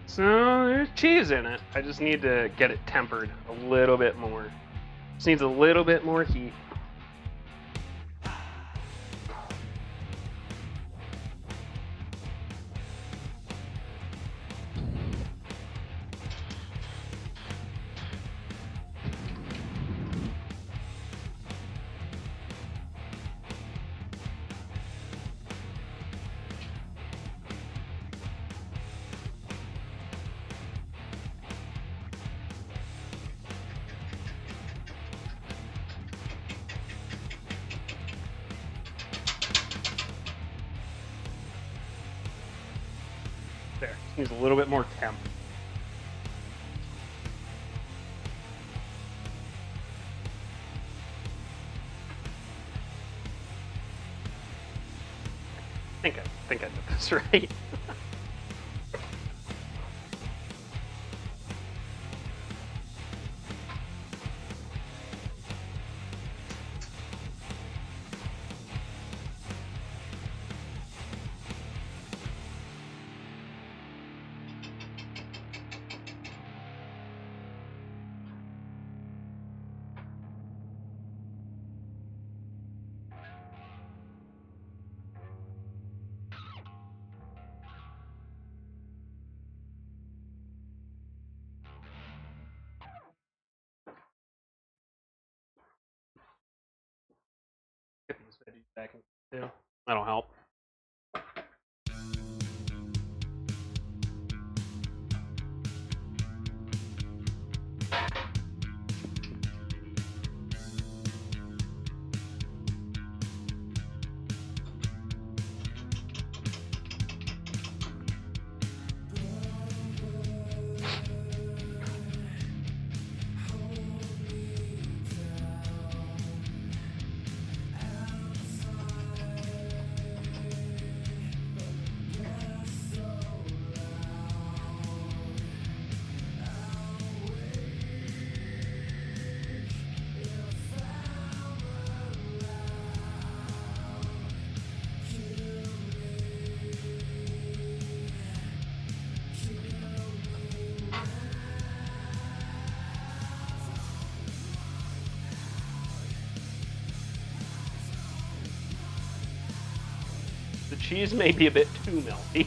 So there's cheese in it. I just need to get it tempered a little bit more. Just needs a little bit more heat. He's a little bit more temp. I think I did this right. Get these veggies back in too. That'll help. The cheese may be a bit too melty.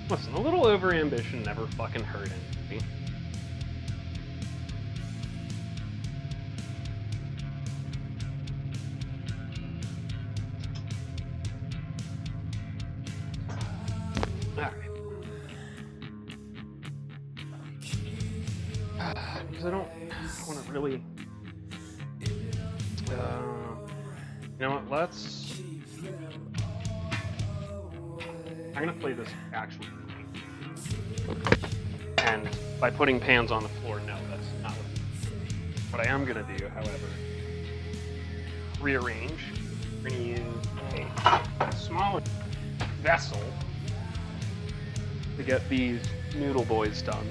Listen, a little overambition never fucking hurt anybody. Because I don't want to really. You know what? Let's. I'm gonna play this actually. And by putting pans on the floor, no, that's not what I am gonna do. However, rearrange. We're gonna use a smaller vessel to get these noodle boys done.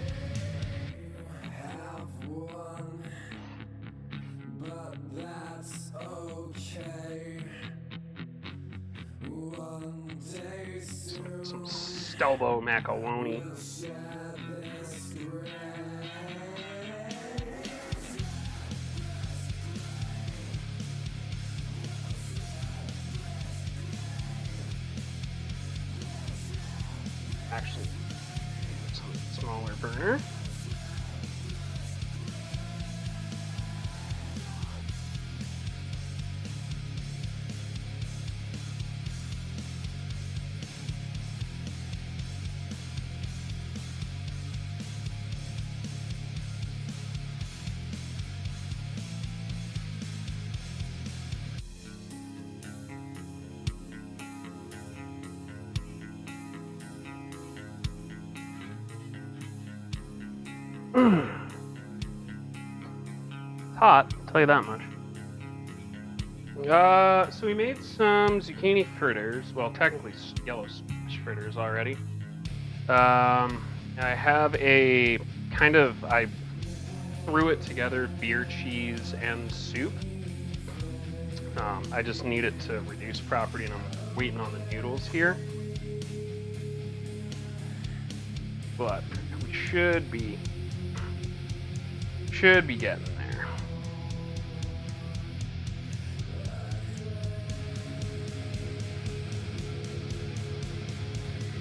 Some Stelbo macaroni. Actually, some smaller burner. Hot, I'll tell you that much. So we made some zucchini fritters. Well, technically yellow smash fritters already. I have a kind of, I threw it together, beer cheese and soup. I just need it to reduce property, and I'm waiting on the noodles here. But we should be getting there.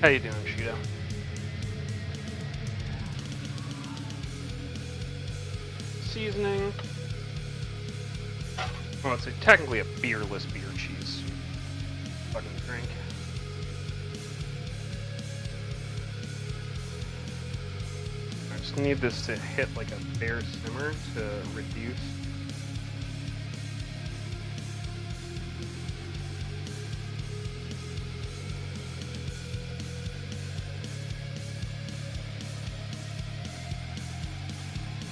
How you doing, Sheeta? Seasoning. Well, it's technically a beerless beer cheese fucking drink. Just need this to hit like a fair simmer to reduce.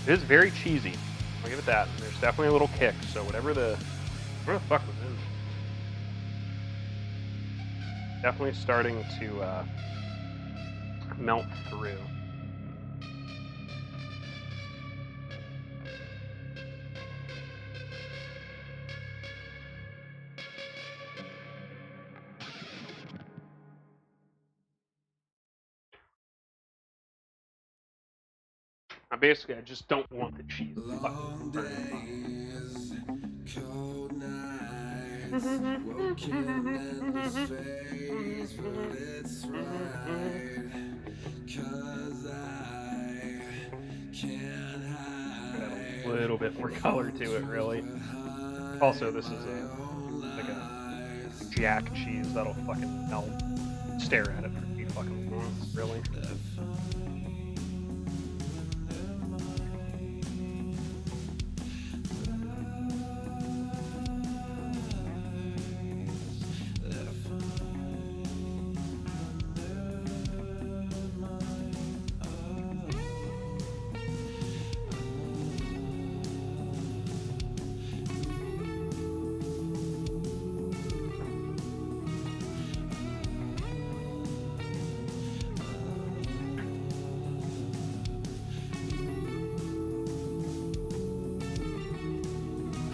It is very cheesy. I'll give it that. There's definitely a little kick. So whatever the fuck was in there. Definitely starting to melt through. Basically, I just don't want the cheese fucking burning off. Cold nights, woken in this phase, but it's right, 'cause I can't hide. Add a little bit more color to it, really. Also, this is like a jack cheese that'll fucking melt. Stare at it for a few fucking months, really.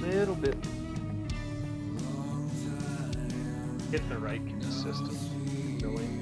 Little bit. Get the right consistency going.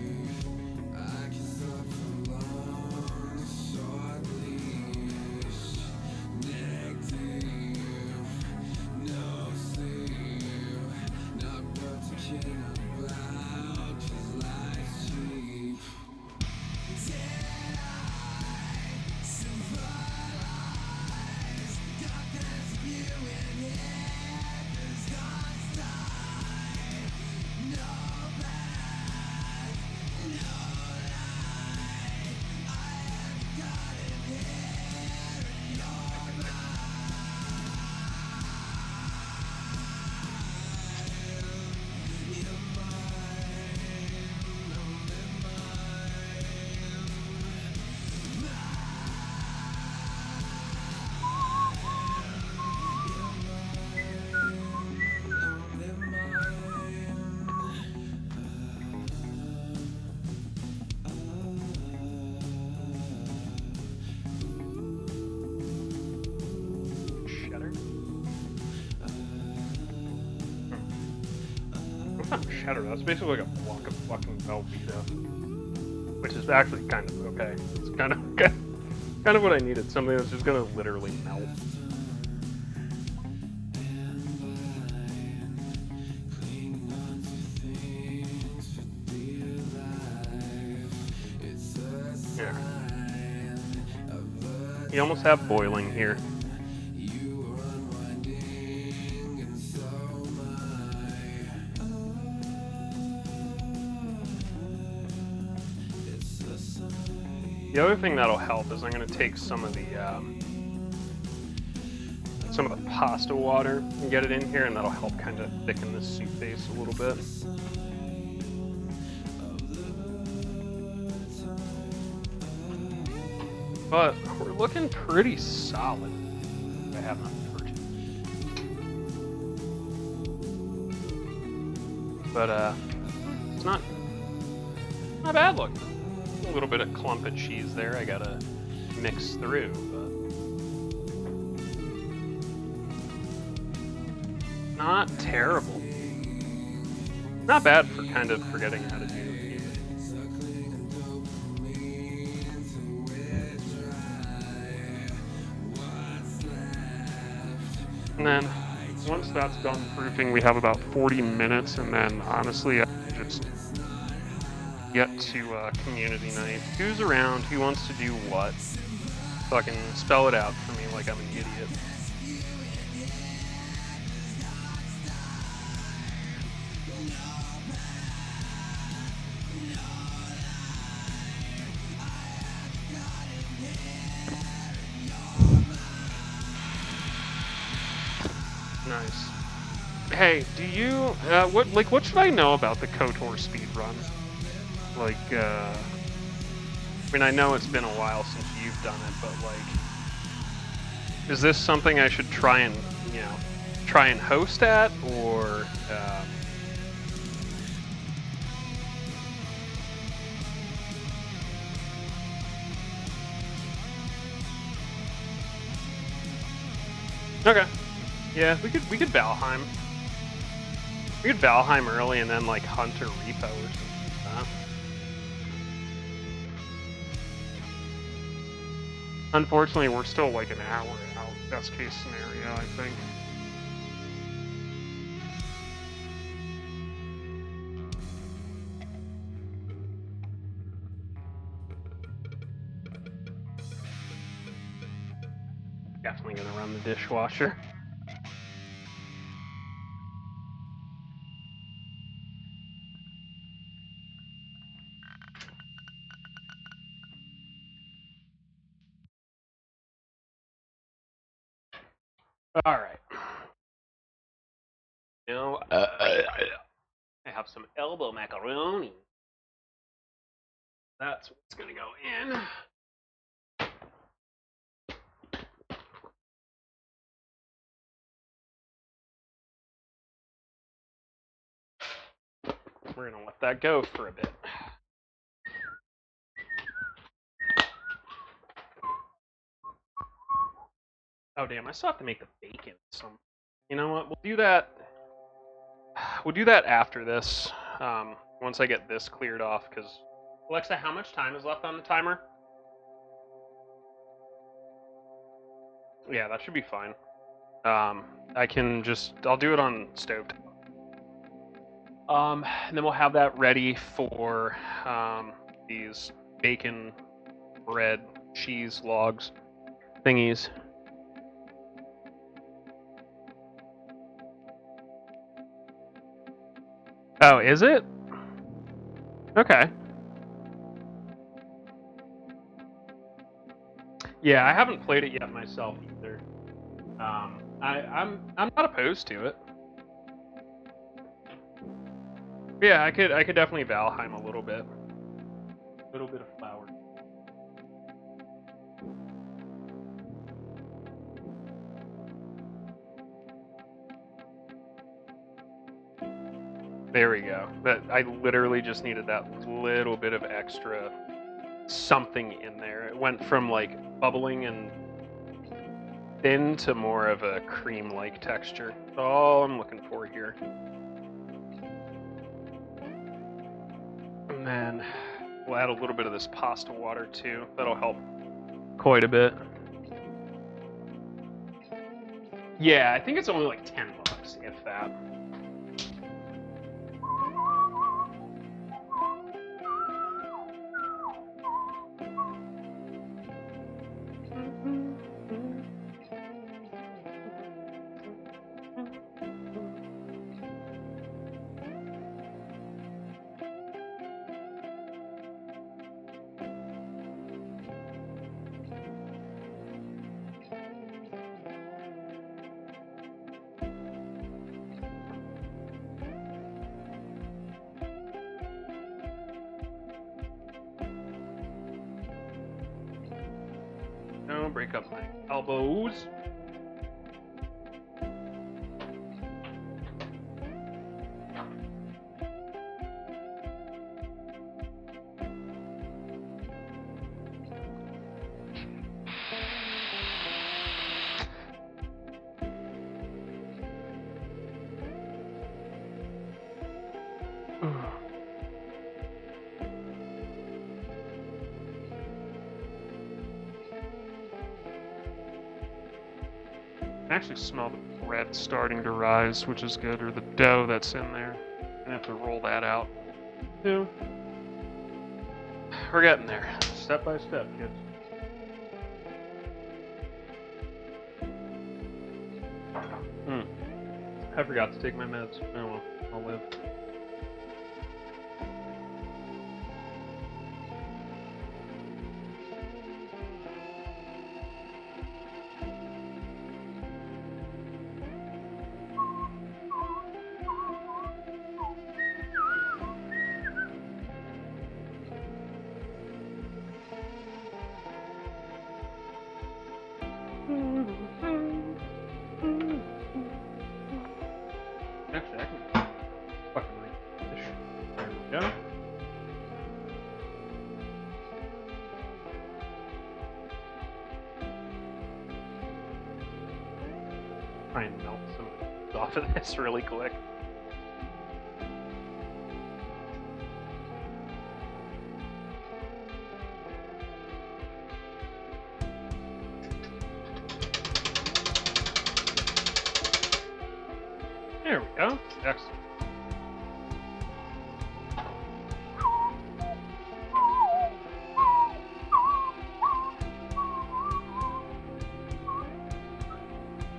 Cheddar. That's basically like a block of fucking Velveeta, which is actually kind of okay. It's kind of what I needed. Something that's just gonna literally melt. Yeah. You almost have boiling here. The other thing that'll help is I'm going to take some of the pasta water and get it in here, and that'll help kind of thicken the soup base a little bit. But we're looking pretty solid. I have not heard. But it's not bad looking. A little bit of clump of cheese there I gotta mix through, but not terrible. Not bad for kind of forgetting how to do it. And then once that's done proofing, we have about 40 minutes, and then honestly, I just get to community night. Who's around? Who wants to do what? Fucking spell it out for me like I'm an idiot. Nice. Hey, do you what should I know about the KOTOR speed run? Like, I mean, I know it's been a while since you've done it, but like, is this something I should try and host at, or? Okay. Yeah, we could Valheim. We could Valheim early and then like hunt or repo or something like that. Unfortunately, we're still like an hour out. Best case scenario, I think. Definitely gonna run the dishwasher. All right. Now, I have some elbow macaroni. That's what's gonna go in. We're gonna let that go for a bit. Oh damn! I still have to make the bacon. You know what? We'll do that. We'll do that after this. Once I get this cleared off, because Alexa, how much time is left on the timer? Yeah, that should be fine. I'll do it on stove. And then we'll have that ready for these bacon, bread, cheese logs thingies. Oh, is it? Okay. Yeah, I haven't played it yet myself either. I'm not opposed to it. Yeah, I could definitely Valheim a little bit. A little bit of flour. There we go. I literally just needed that little bit of extra something in there. It went from like bubbling and thin to more of a cream-like texture. That's all I'm looking for here. And then we'll add a little bit of this pasta water too. That'll help quite a bit. Yeah, I think it's only like $10, if that. Don't break up my elbows. I can actually smell the bread starting to rise, which is good, or the dough that's in there. I'm gonna have to roll that out too. We're getting there, step by step, kids. I forgot to take my meds. Oh well, I'll live. try and melt some off of this really quick. There we go. Excellent.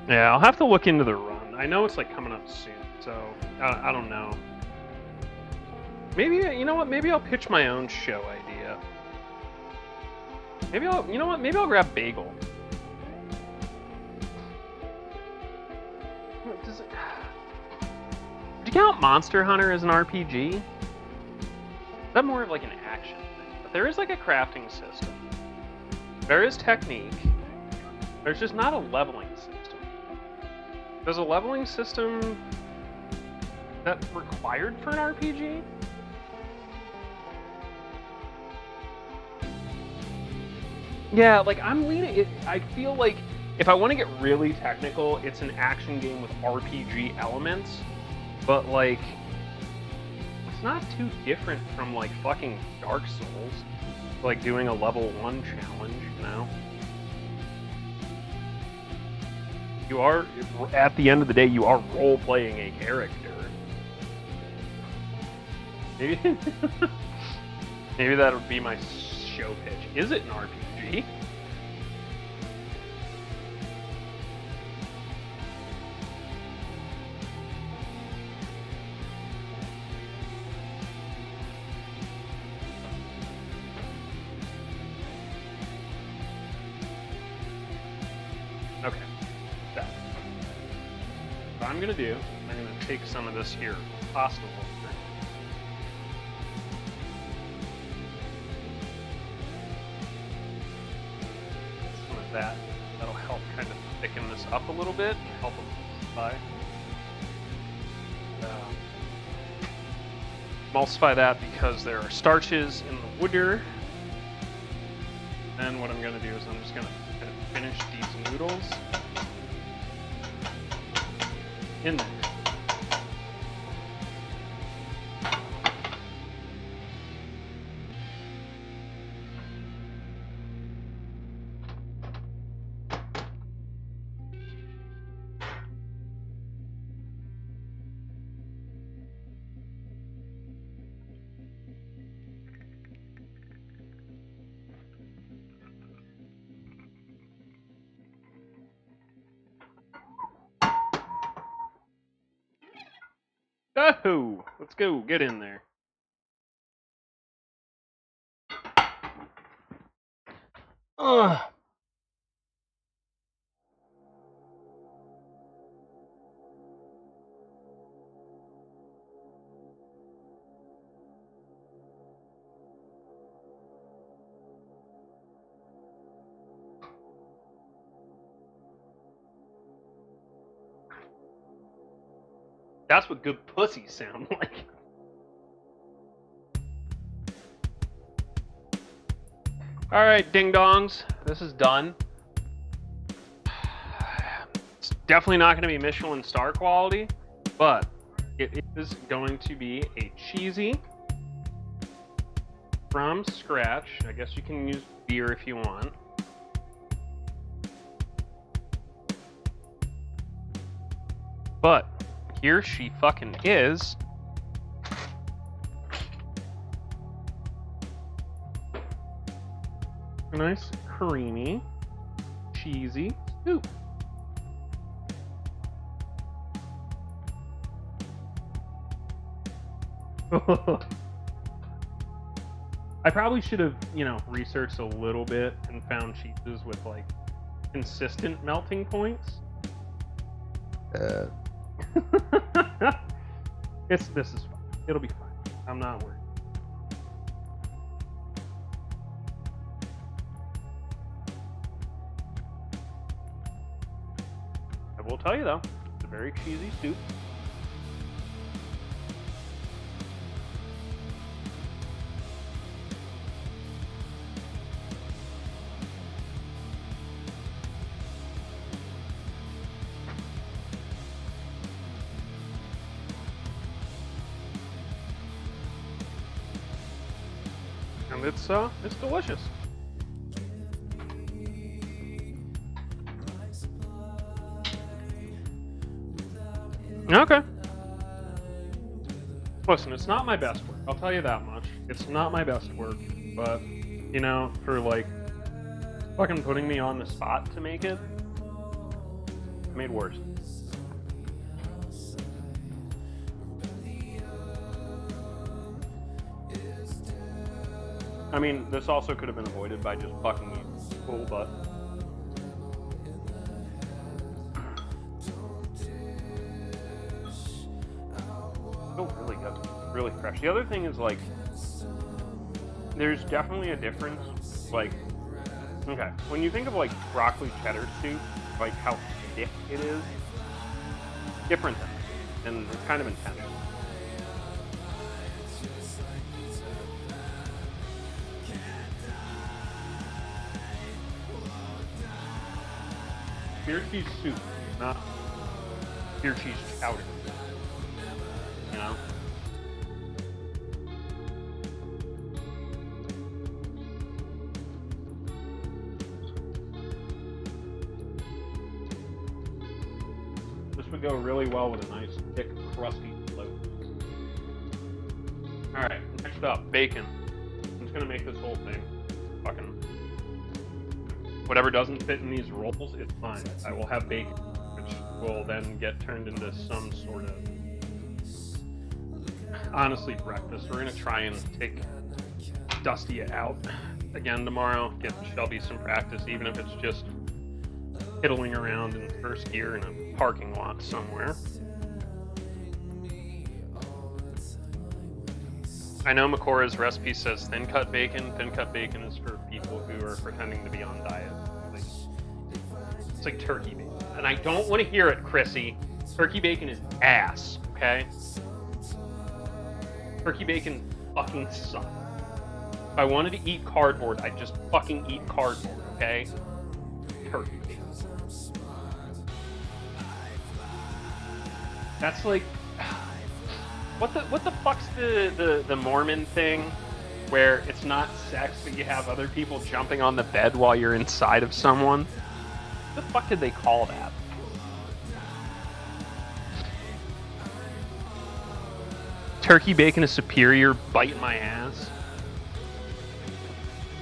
Yeah, I'll have to look into the run. I know it's like coming up soon, so I don't know. Maybe, you know what? Maybe I'll pitch my own show idea. Maybe you know what? Maybe I'll grab Bagel. Does it... Do you count Monster Hunter as an RPG? Is that more of like an action thing? But there is like a crafting system. There is technique. There's just not a leveling system. There's a leveling system that's required for an RPG? Yeah, like I'm leaning. I feel like if I want to get really technical, it's an action game with RPG elements, but like it's not too different from like fucking Dark Souls, like doing a level 1 challenge, you know? You are, at the end of the day, you are role-playing a character. Maybe, maybe that would be my show pitch. Is it an RPG? Okay. What I'm gonna do, I'm gonna take some of this here pasta water. Some of that. That'll help kind of thicken this up a little bit and help emulsify. Emulsify that because there are starches in the water. Then what I'm gonna do is I'm just gonna kind of finish these noodles in there. Oh, let's go. Get in there. Ugh. That's what good pussies sound like. Alright, ding-dongs. This is done. It's definitely not going to be Michelin star quality, but it is going to be a cheesy from scratch. I guess you can use beer if you want. But here she fucking is. A nice, creamy, cheesy soup. I probably should have, researched a little bit and found cheeses with like consistent melting points. This is fine. It'll be fine. I'm not worried. I will tell you though, it's a very cheesy soup. and it's delicious. Okay. Listen, it's not my best work. I'll tell you that much. It's not my best work, but you know, for like fucking putting me on the spot to make it, I made worse. I mean, this also could have been avoided by just fucking eating full butt. Oh, really good. Really fresh. The other thing is, like, there's definitely a difference. Like, okay, when you think of, like, broccoli cheddar soup, like, how thick it is, different than that. And it's kind of intense. Beer cheese soup, not beer cheese chowder. You know? This would go really well with a nice, thick, crusty loaf. Alright, next up, bacon. I'm just gonna make this whole thing. Fucking whatever doesn't fit in these rolls, it's fine. I will have bacon, which will then get turned into some sort of, honestly, breakfast. We're gonna try and take Dusty out again tomorrow, get Shelby some practice, even if it's just piddling around in first gear in a parking lot somewhere. I know Makora's recipe says thin cut bacon. Thin cut bacon is for people who are pretending to be on diet. It's like turkey bacon. And I don't want to hear it, Chrissy. Turkey bacon is ass, okay? Turkey bacon fucking sucks. If I wanted to eat cardboard, I'd just fucking eat cardboard, okay? Turkey bacon. That's like... What the fuck's the Mormon thing where it's not sex but you have other people jumping on the bed while you're inside of someone? What the fuck did they call that? Turkey bacon is superior, biting my ass.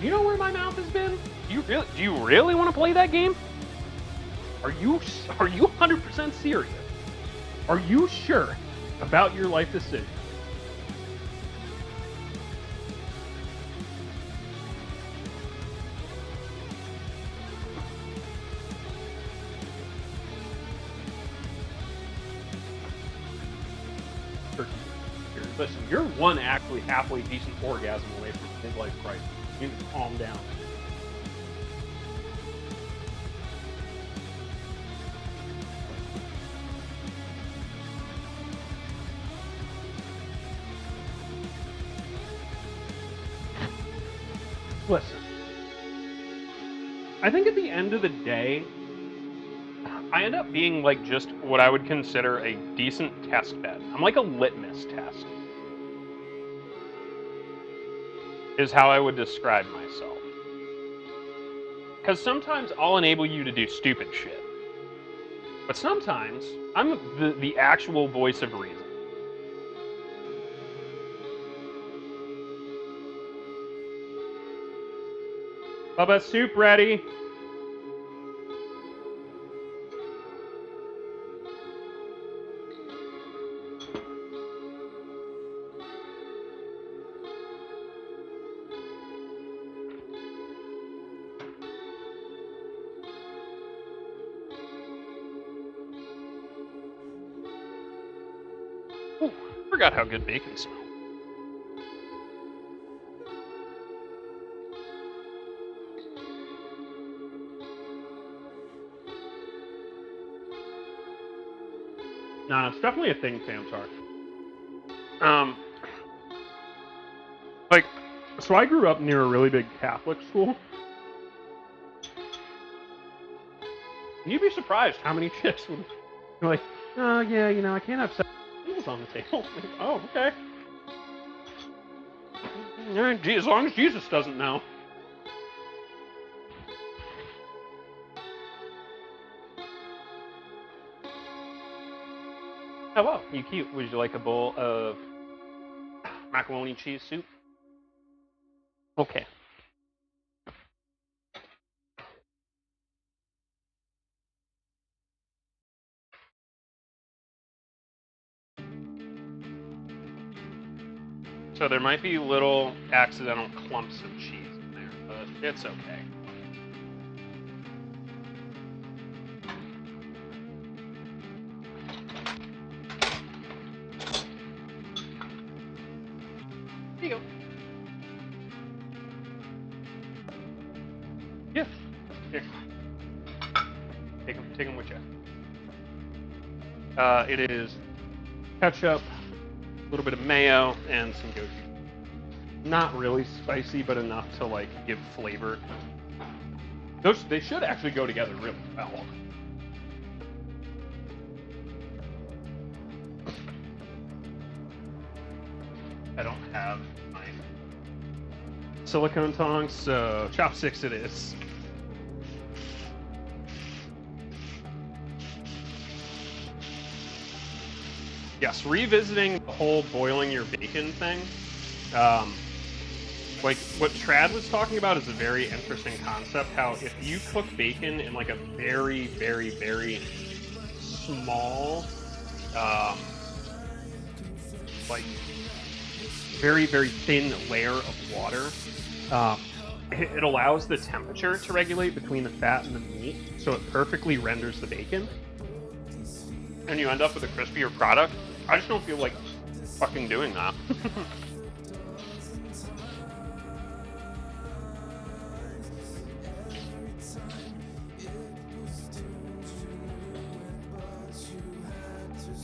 You know where my mouth has been? Do you really want to play that game? Are you 100% serious? Are you sure about your life decision? Listen, you're one actually halfway decent orgasm away from midlife crisis. You need to calm down. Listen, I think at the end of the day, I end up being like just what I would consider a decent test bed. I'm like a litmus test, is how I would describe myself. Because sometimes I'll enable you to do stupid shit. But sometimes I'm the actual voice of reason. Bubba, soup ready. Ooh, forgot how good bacon smells. Nah, it's definitely a thing fans are. Like, so I grew up near a really big Catholic school. And you'd be surprised how many chicks would be like, oh yeah, you know, I can't have sex on the table. Like, oh, okay. All right, gee, as long as Jesus doesn't know. Hello, you cute. Would you like a bowl of macaroni cheese soup? Okay. So there might be little accidental clumps of cheese in there, but it's okay. Here you go. Yeah. Here. Take them with you. It is ketchup, a little bit of mayo, and some gochujang. Not really spicy, but enough to like give flavor. They should actually go together really well. I don't have my silicone tongs, so chopsticks it is. Yes, revisiting the whole boiling your bacon thing. Like what Trad was talking about is a very interesting concept. How if you cook bacon in like a very, very, very small, like very, very thin layer of water, it allows the temperature to regulate between the fat and the meat, so it perfectly renders the bacon, and you end up with a crispier product. I just don't feel like fucking doing that.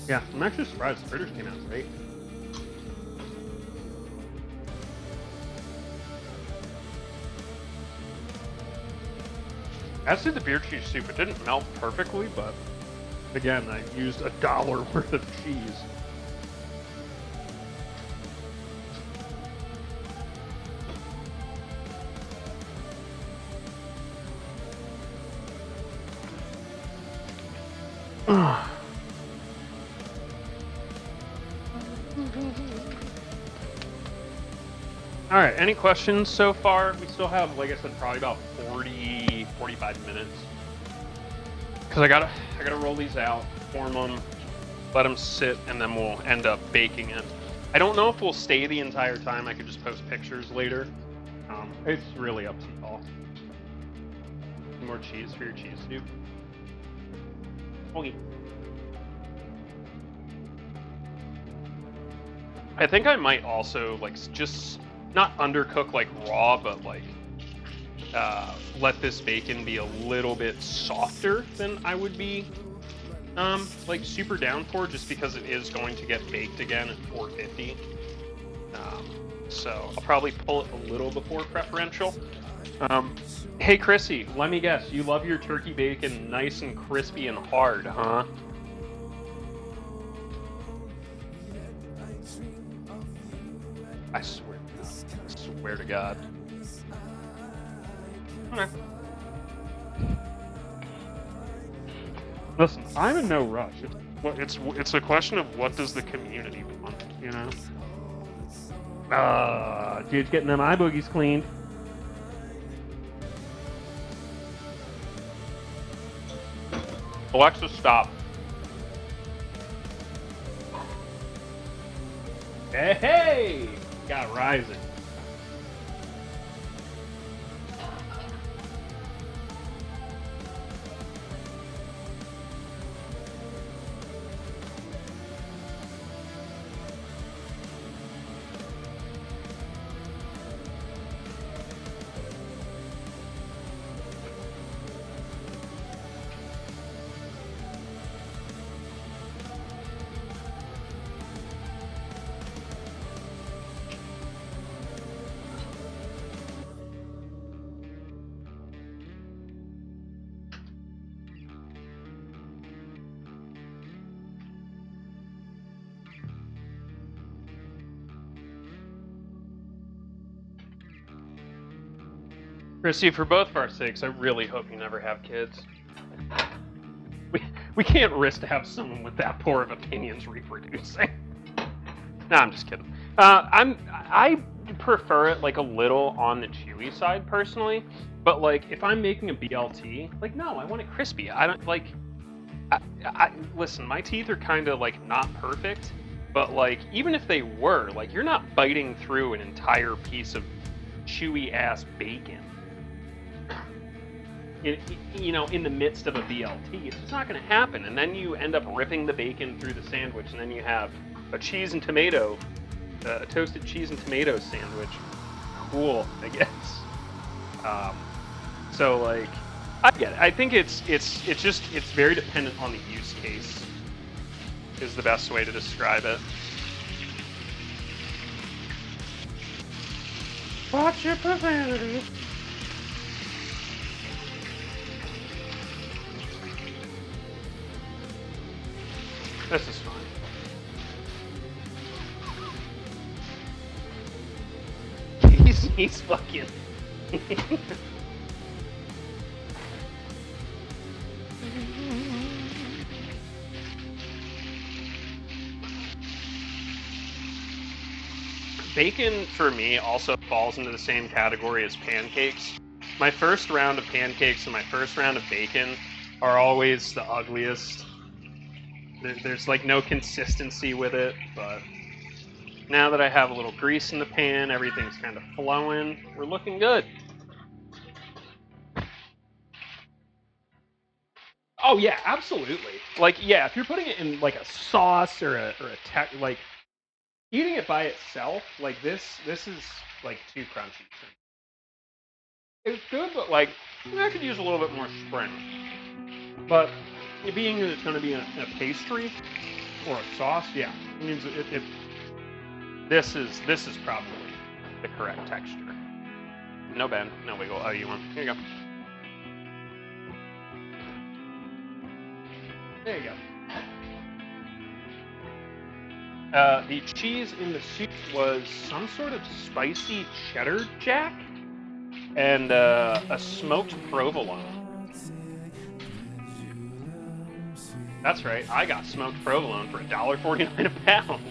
Yeah, I'm actually surprised the Fritters came out great. As did the beer cheese soup. It didn't melt perfectly, but again, I used $1 worth of cheese. All right, any questions so far? We still have, like I said, probably about 40, 45 minutes. Because I gotta roll these out, form them, let them sit, and then we'll end up baking it. I don't know if we'll stay the entire time. I could just post pictures later. It's really up to y'all. More cheese for your cheese soup. Okay. I think I might also like just not undercook like raw, but like let this bacon be a little bit softer than I would be like super down for, just because it is going to get baked again at 450. So I'll probably pull it a little before preferential. Hey Chrissy, let me guess, you love your turkey bacon nice and crispy and hard, huh? I swear to God. Okay. Listen, I'm in no rush. It's a question of what does the community want, you know? Dude's getting them eye boogies cleaned. Alexa, stop. Hey! Got rising. Chrissy, for both of our sakes, I really hope you never have kids. We can't risk to have someone with that poor of opinions reproducing. No, I'm just kidding. I prefer it like a little on the chewy side personally, but like if I'm making a BLT, like no, I want it crispy. I don't like. I listen. My teeth are kind of like not perfect, but like even if they were, like you're not biting through an entire piece of chewy ass bacon. In the midst of a BLT, it's just not going to happen. And then you end up ripping the bacon through the sandwich, and then you have a cheese and tomato, a toasted cheese and tomato sandwich. Cool, I guess. So like, I get it. I think it's very dependent on the use case. Is the best way to describe it. Watch your profanity. This is fine. He's fucking. Bacon, for me, also falls into the same category as pancakes. My first round of pancakes and my first round of bacon are always the ugliest. There's like no consistency with it, but now that I have a little grease in the pan, everything's kind of flowing. We're looking good. Oh yeah, absolutely. Like yeah, if you're putting it in like a sauce or a like eating it by itself, like this is like too crunchy. It's good, but like I could use a little bit more spring. But being that it's going to be in a pastry or a sauce, yeah, it means this is probably the correct texture. No bend, no wiggle. Oh, you want? Here you go. There you go. The cheese in the soup was some sort of spicy cheddar jack and a smoked provolone. That's right, I got smoked provolone for $1.49 a pound.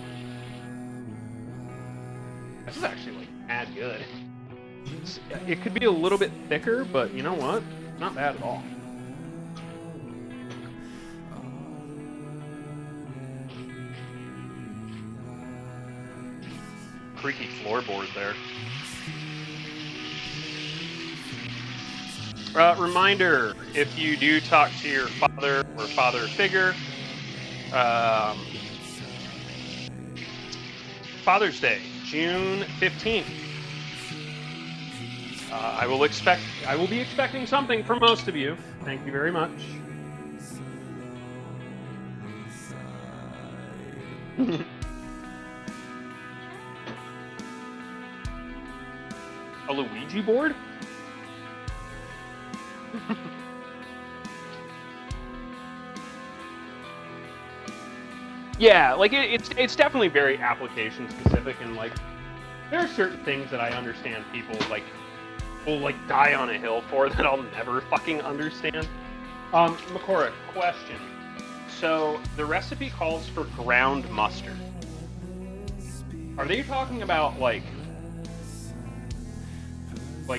This is actually like mad good. It could be a little bit thicker, but you know what? Not bad at all. Creaky floorboard there. Reminder, if you do talk to your father or father figure, Father's Day, June 15th. I will be expecting something from most of you. Thank you very much. A Luigi board? Yeah, like it's definitely very application specific, and like there are certain things that I understand people like will like die on a hill for that I'll never fucking understand. Makora, question. So the recipe calls for ground mustard. Are they talking about like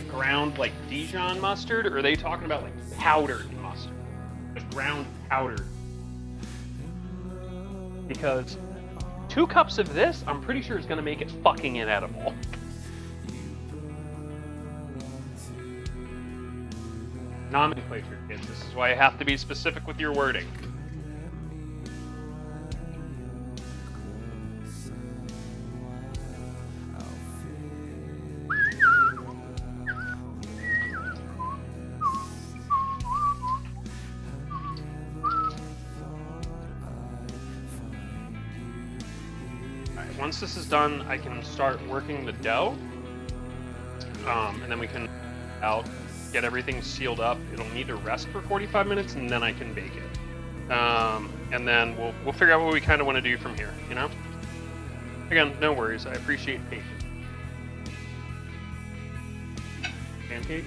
ground like Dijon mustard, or are they talking about like powdered mustard? Just ground powdered. Because 2 cups of this, I'm pretty sure is going to make it fucking inedible. Nomenclature, kids. This is why I have to be specific with your wording. Once this is done, I can start working the dough, and then we can get everything sealed up. It'll need to rest for 45 minutes, and then I can bake it. And then we'll figure out what we kind of want to do from here. You know. Again, no worries. I appreciate patience. Pancake.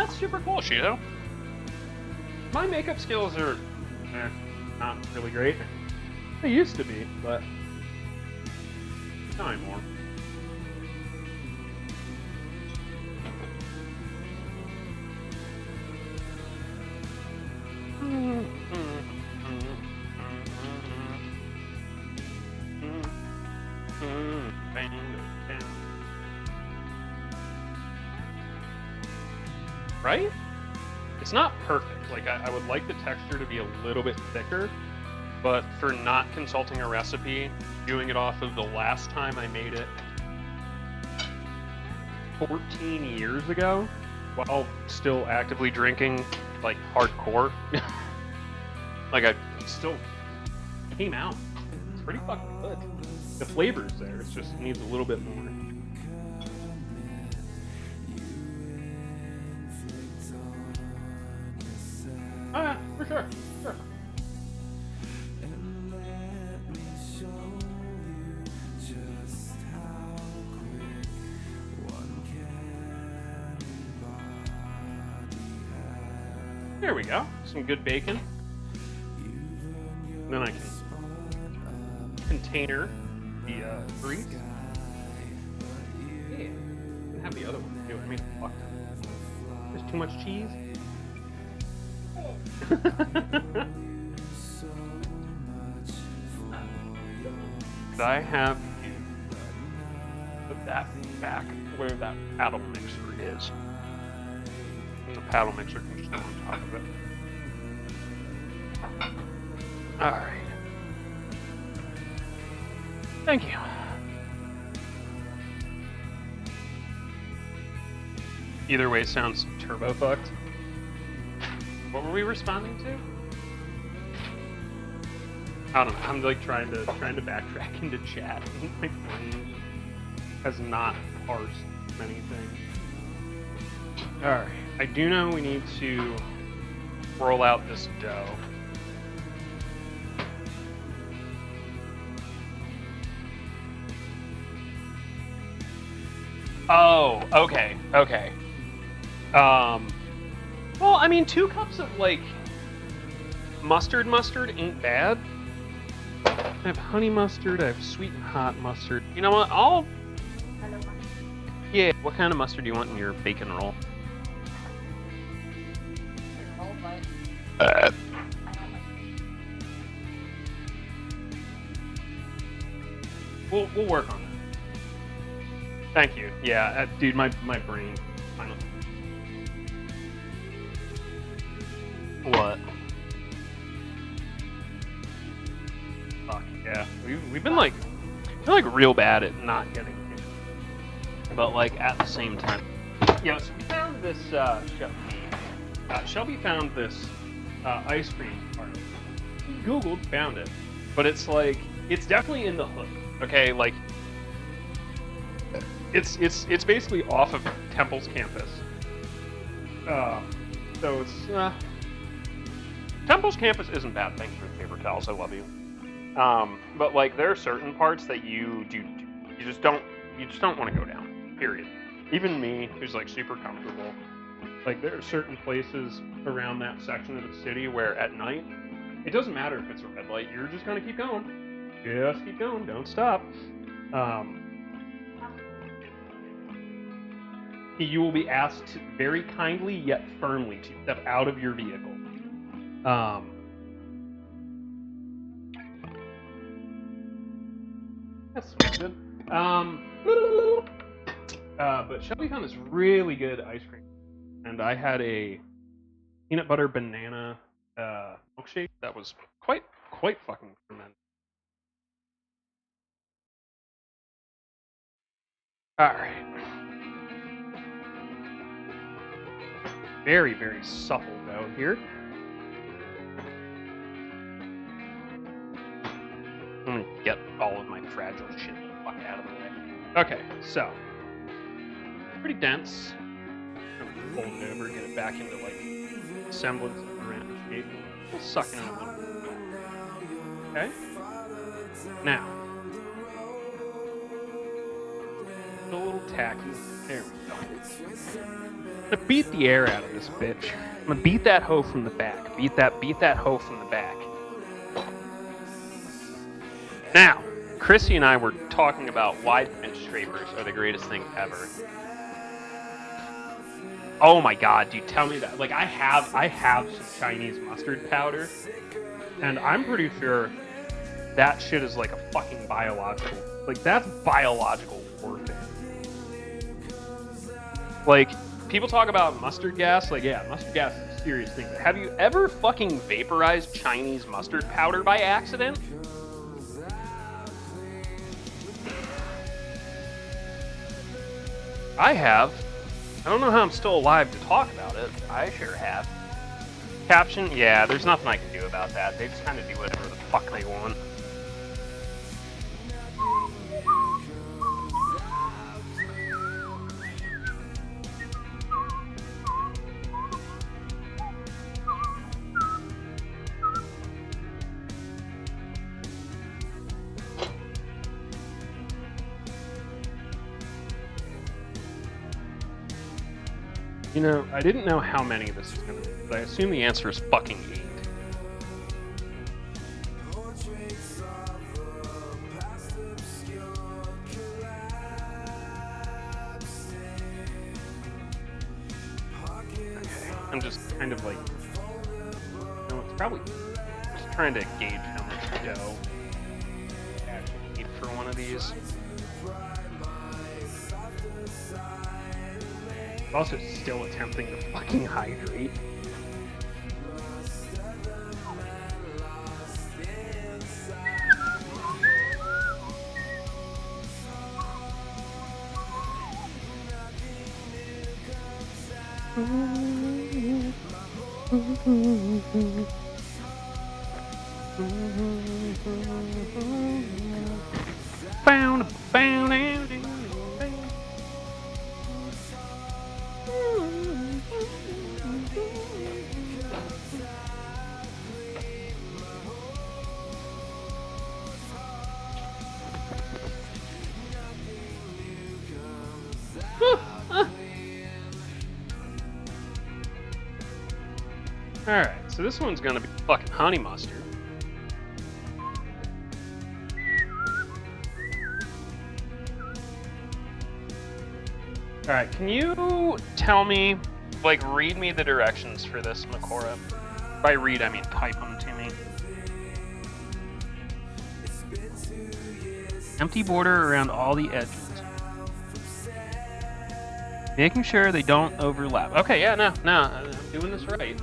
that's super cool, Shido. My makeup skills are not really great. They used to be, but not anymore. Right? It's not perfect. Like, I would like the texture to be a little bit thicker, but for not consulting a recipe, doing it off of the last time I made it 14 years ago, while still actively drinking, like, hardcore, like, I still came out. It's pretty fucking good. The flavor's there, it just needs a little bit more. Oh yeah, for sure. Sure. There we go. Some good bacon. Then I can container the grease. Yeah. And have the other one too. I mean, fuck. There's too much cheese. Could I have you put that back where that paddle mixer is? And the paddle mixer can just go on top of it. Alright. Thank you. Either way sounds turbo fucked. What were we responding to? I don't know. I'm like trying to backtrack into chat. My brain has not parsed many things. Alright. I do know we need to roll out this dough. Oh, okay. Well, I mean, 2 cups of, like, mustard ain't bad. I have honey mustard, I have sweet and hot mustard. You know what, Yeah, what kind of mustard do you want in your bacon roll? We'll work on that. Thank you. Yeah, dude, my brain finally... What? Fuck yeah, we've been like real bad at not getting it, but like at the same time. Yeah, so we found this Shelby found this ice cream parlor. We Googled, found it, but it's like it's definitely in the hood. Okay, like it's basically off of Temple's campus. So it's Temple's campus isn't bad. Thanks for the paper towels. I love you. But like there are certain parts that you just don't want to go down. Period. Even me, who's like super comfortable, like there are certain places around that section of the city where at night it doesn't matter if it's a red light. You're just gonna keep going. Just keep going. Don't stop. You will be asked very kindly yet firmly to step out of your vehicle. That's good. But Shelby found this really good ice cream, and I had a peanut butter banana milkshake that was quite fucking tremendous. All right. Very, very supple dough here. Let me get all of my fragile shit the fuck out of the way. Okay, so pretty dense. I'm gonna fold it over, get it back into like semblance of a round shape. We'll suck it in a little bit. Okay. Now, a little tacky. There we go. I'm gonna beat the air out of this bitch. I'm gonna beat that hoe from the back. Beat that hoe from the back. Now, Chrissy and I were talking about why bench scrapers are the greatest thing ever. Oh my god, dude, tell me that. Like, I have some Chinese mustard powder, and I'm pretty sure that shit is like a fucking biological. Like, that's biological warfare. Like, people talk about mustard gas. Like, yeah, mustard gas is a serious thing. But have you ever fucking vaporized Chinese mustard powder by accident? I have. I don't know how I'm still alive to talk about it. I sure have. Caption? Yeah, there's nothing I can do about that. They just kind of do whatever the fuck they want. You know, I didn't know how many this is going to be, but I assume the answer is fucking 8. Okay, I'm just kind of like, no, it's probably just trying to gauge how much dough I actually need for one of these. Also still attempting to fucking hydrate. Alright, so this one's gonna be fucking honey mustard. Alright, can you tell me, like, read me the directions for this, Makora? By read, I mean type them to me. Empty border around all the edges. Making sure they don't overlap. Okay, yeah, no, I'm doing this right.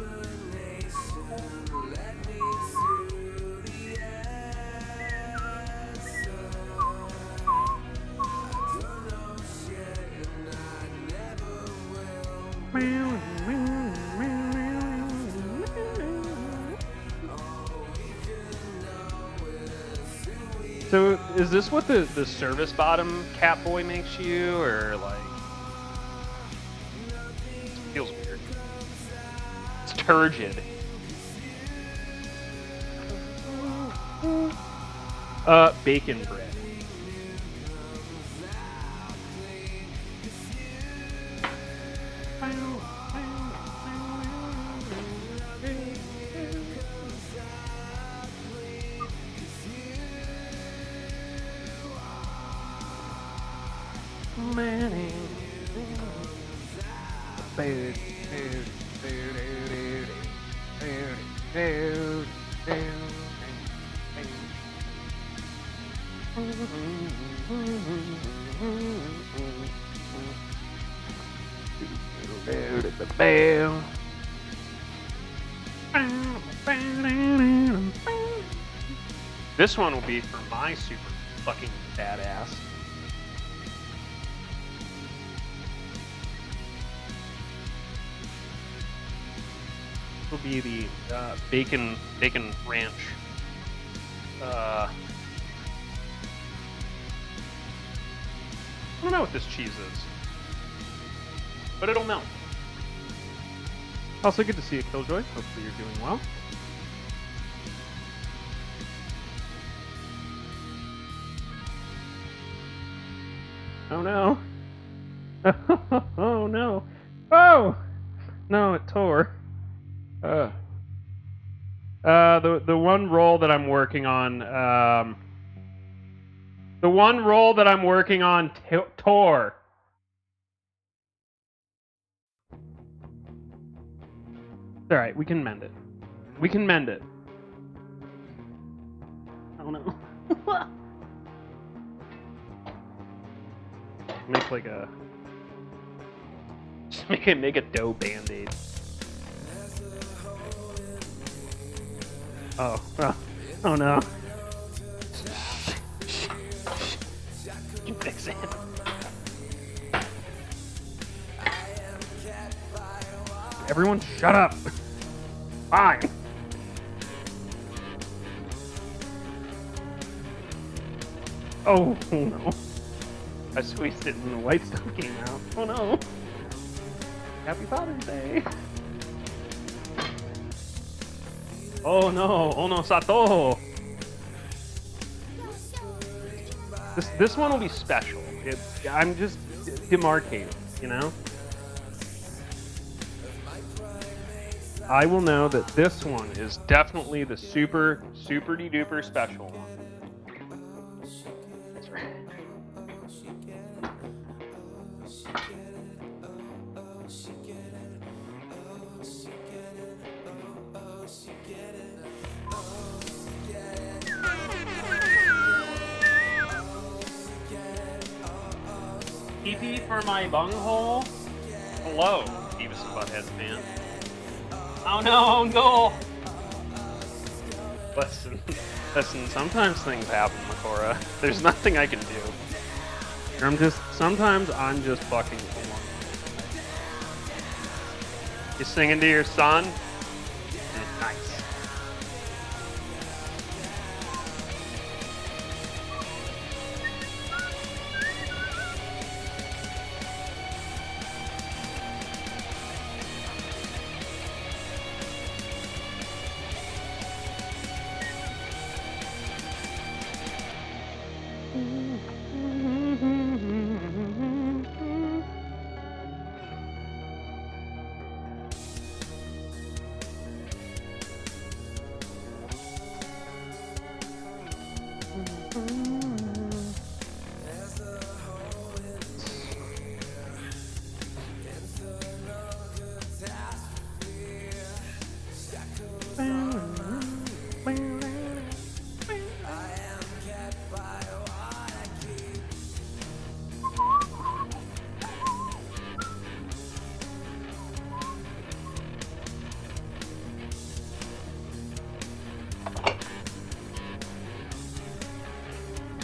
So, is this what the service bottom Catboy makes you, or like... It feels weird. It's turgid. Bacon bread. This one will be for my super fucking badass. Will be the bacon ranch. I don't know what this cheese is, but it'll melt. Also good to see you, Killjoy. Hopefully you're doing well. Oh no. Oh no. Oh! No, it tore. The one roll that I'm working on, tore. It's alright, we can mend it. We can mend it. Oh no. Make a dough band-aid. Oh no. You fix it. Everyone shut up. Fine. Oh no. I squeezed it and the white stuff came out. Oh no. Happy Father's Day. Oh no, Sato. This one will be special. I'm just demarcating, you know? I will know that this one is definitely the super de duper special one. That's right. PP for my bunghole. Hello, Beavis and Butthead fan. Oh no! Listen, sometimes things happen, Makora. There's nothing I can do. Sometimes I'm just fucking alone. You singing to your son? Nice.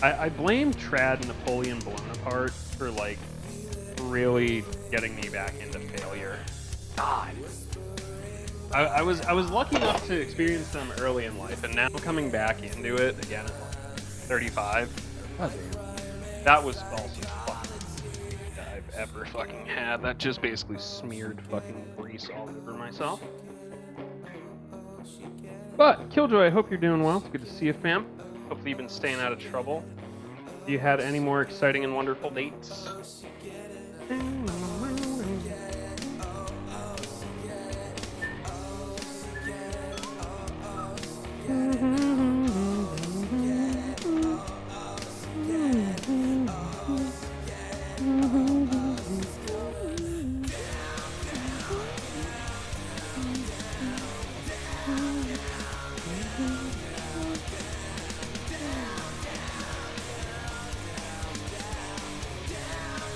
I blame Trad Napoleon Bonaparte for, like, really getting me back into failure. God. I was lucky enough to experience them early in life, and now coming back into it again at like 35. That was also the fucking that I've ever fucking had. That just basically smeared fucking grease all over myself. But Killjoy, I hope you're doing well. It's good to see you, fam. Hopefully you've been staying out of trouble. Have you had any more exciting and wonderful dates?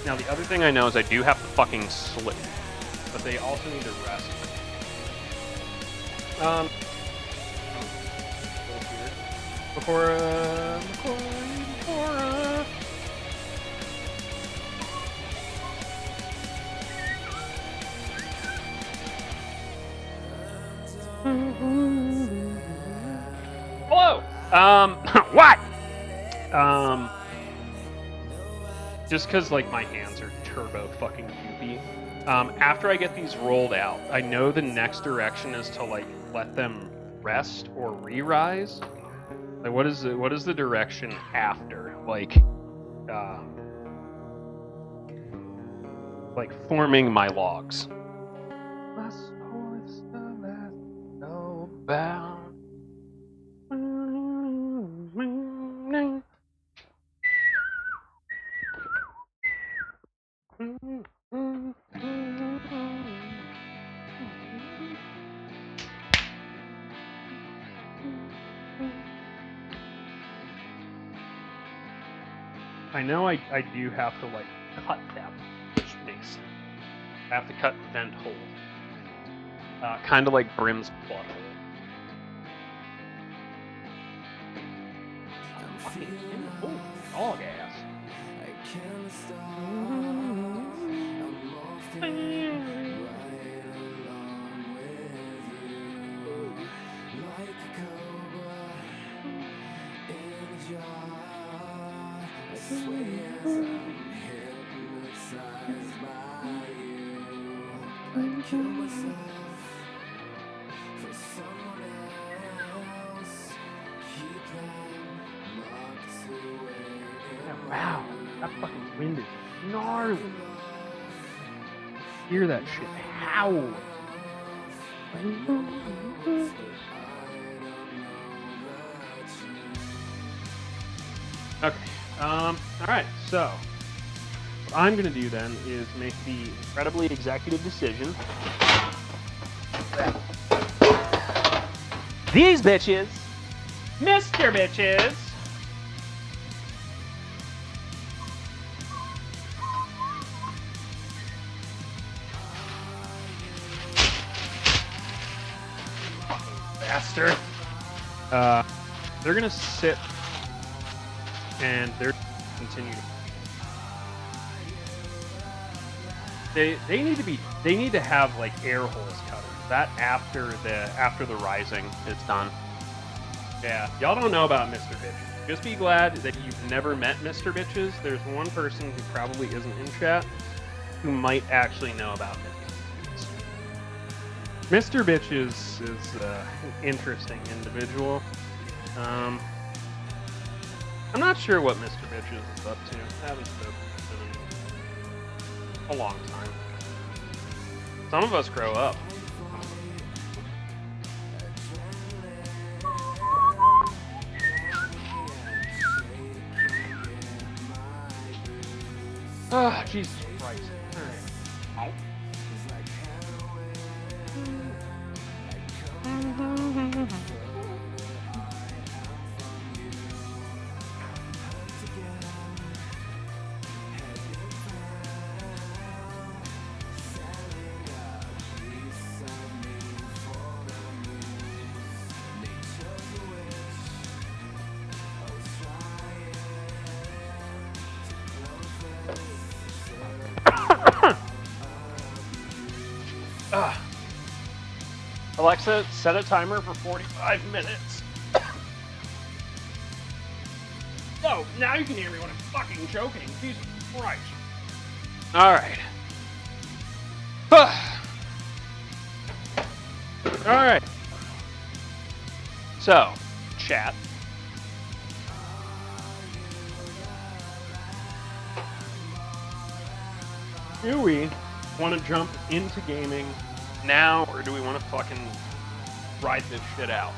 Now, the other thing I know is I do have to fucking sleep, but they also need to rest. Makora. Hello! What? Just because, like, my hands are turbo fucking goopy. After I get these rolled out, I know the next direction is to, like, let them rest or re-rise. Like, what is the direction after? Like, like forming my logs. My soul is still snowbound. I know I do have to like cut them, which makes sense. I have to cut vent hole. Kind of like Brim's butthole. Fucking dog ass. Kill myself for someone else. Keep them locked away. Yeah, wow, that fucking wind is gnarly. Hear that shit howl. Okay. Alright, so what I'm gonna do then is make the incredibly executive decision that these bitches, Mr. Bitches, bastard, they're gonna sit and they're continue to. They need to have like air holes cut in. That after the rising is done. Yeah, y'all don't know about Mr. Bitches. Just be glad that you've never met Mr. Bitches. There's one person who probably isn't in chat who might actually know about Mr. Bitches. Mr. Bitches is an interesting individual. I'm not sure what Mr. Bitches is up to. I haven't spoken to him in a long time. Some of us grow up. Ah, Jesus Christ. All right. Alexa, set a timer for 45 minutes. Oh, now you can hear me when I'm fucking joking. Jesus Christ. Alright. Alright. So, chat. Do we want to jump into gaming now, or do we want to fucking ride this shit out?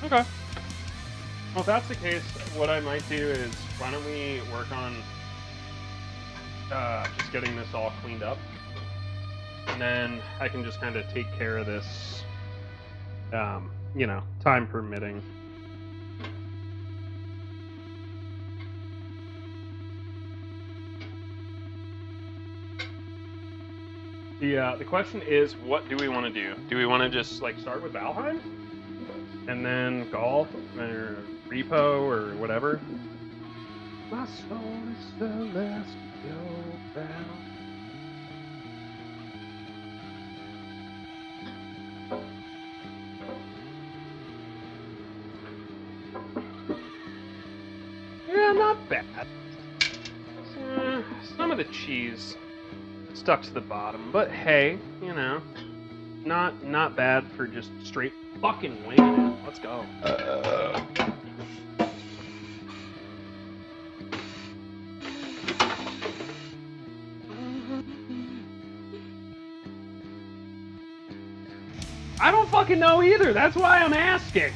Okay. Well, if that's the case, what I might do is, why don't we work on just getting this all cleaned up, and then I can just kind of take care of this, you know, time permitting. The question is, what do we want to do? Do we want to just like start with Valheim, and then golf or repo or whatever? My soul is celestial bound. Yeah, not bad. Some of the cheese stuck to the bottom, but hey, you know, not bad for just straight fucking winging it. Let's go. I don't fucking know either. That's why I'm asking.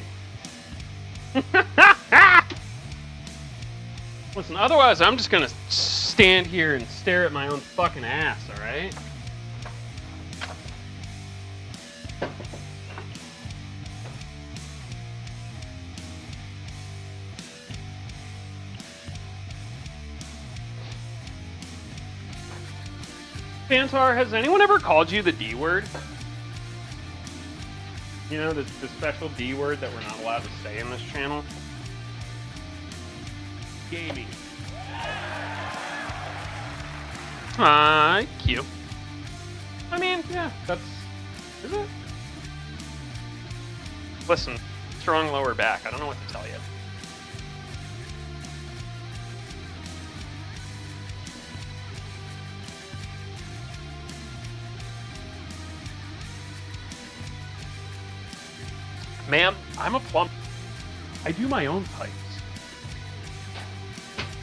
Listen, otherwise I'm just gonna stand here and stare at my own fucking ass, alright? Fantar, has anyone ever called you the D word? You know, the special D word that we're not allowed to say in this channel? Gaming. Cute. I mean, yeah, that's... Is it? Listen, strong lower back. I don't know what to tell you. Ma'am, I'm a plumber. I do my own pipes.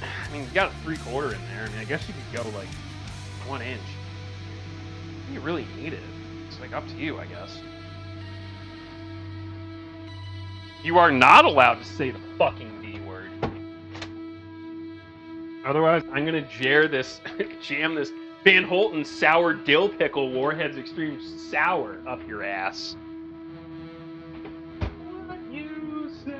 I mean, you got a 3/4 in there. I mean, I guess you could go like 1 inch. If you really need it, it's like up to you, I guess. You are not allowed to say the fucking D word. Otherwise, I'm gonna jam this Van Holten sour dill pickle Warheads Extreme Sour up your ass. What you say?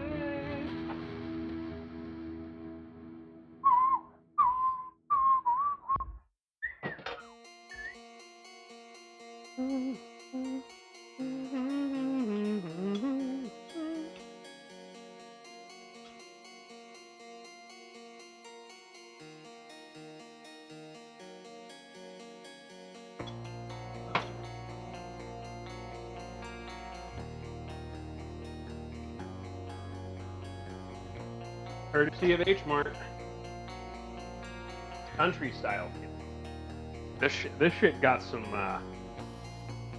Courtesy of H Mart. Country style. This shit got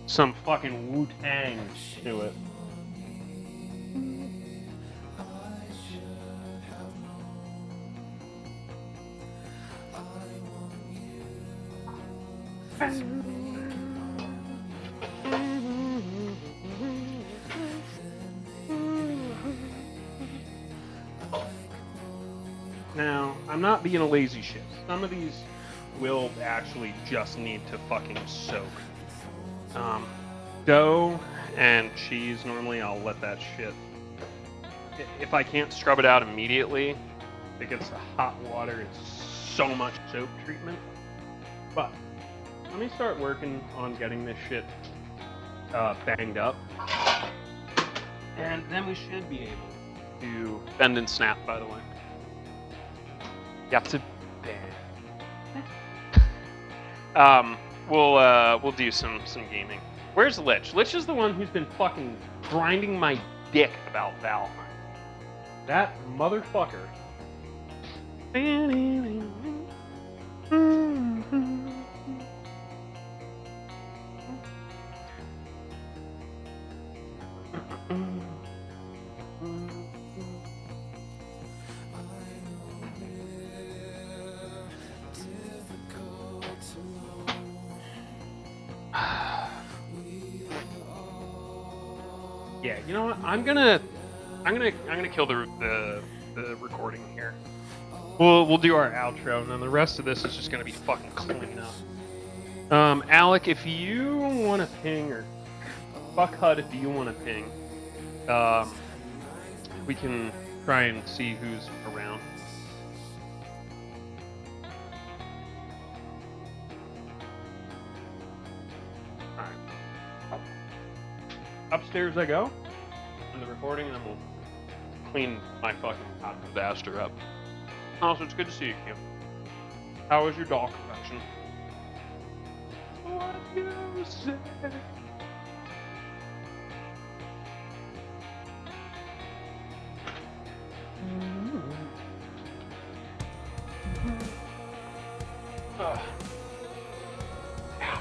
some fucking Wu-Tang to it. Now, I'm not being a lazy shit. Some of these will actually just need to fucking soak. Dough and cheese, normally I'll let that shit... If I can't scrub it out immediately, it gets hot water, it's so much soap treatment. But, let me start working on getting this shit banged up. And then we should be able to bend and snap, by the way. You have to bend. We'll do some gaming. Where's Lich? Lich is the one who's been fucking grinding my dick about Valheim. That motherfucker. Yeah, you know what? I'm gonna kill the recording here. We'll do our outro, and then the rest of this is just gonna be fucking cleanup. Alec, if you want to ping, or fuck HUD if you want to ping, we can try and see who's around. upstairs I go in the recording, and then we'll clean my fucking hot disaster up. Also, it's good to see you, Kim. How was your doll convention? What you say? Yeah.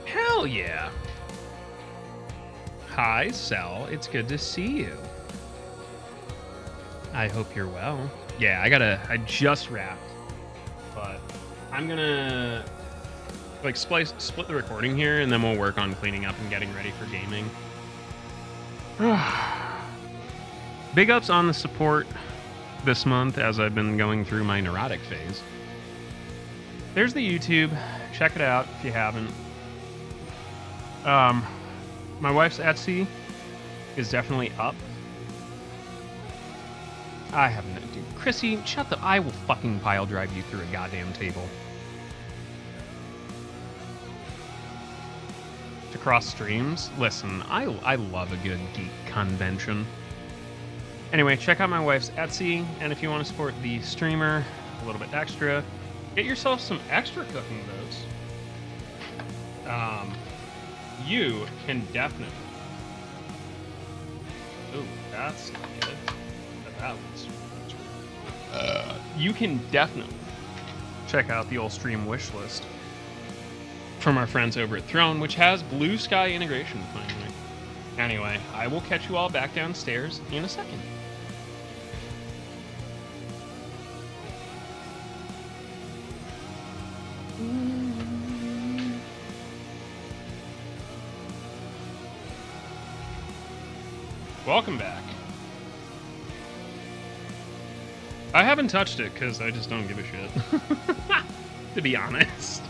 Hell yeah. Hi, Sal. It's good to see you. I hope you're well. Yeah, I just wrapped. But I'm gonna like split the recording here, and then we'll work on cleaning up and getting ready for gaming. Big ups on the support this month as I've been going through my neurotic phase. There's the YouTube. Check it out if you haven't. My wife's Etsy is definitely up. I have no... Dude, Chrissy, shut the... I will fucking pile drive you through a goddamn table. To cross streams? Listen, I love a good geek convention. Anyway, check out my wife's Etsy, and if you want to support the streamer a little bit extra, get yourself some extra cooking books. You can definitely... Ooh, that's not good. That was... you can definitely check out the old stream wish list from our friends over at Throne, which has Blue Sky integration finally. Anyway, I will catch you all back downstairs in a second. Welcome back. I haven't touched it because I just don't give a shit. To be honest.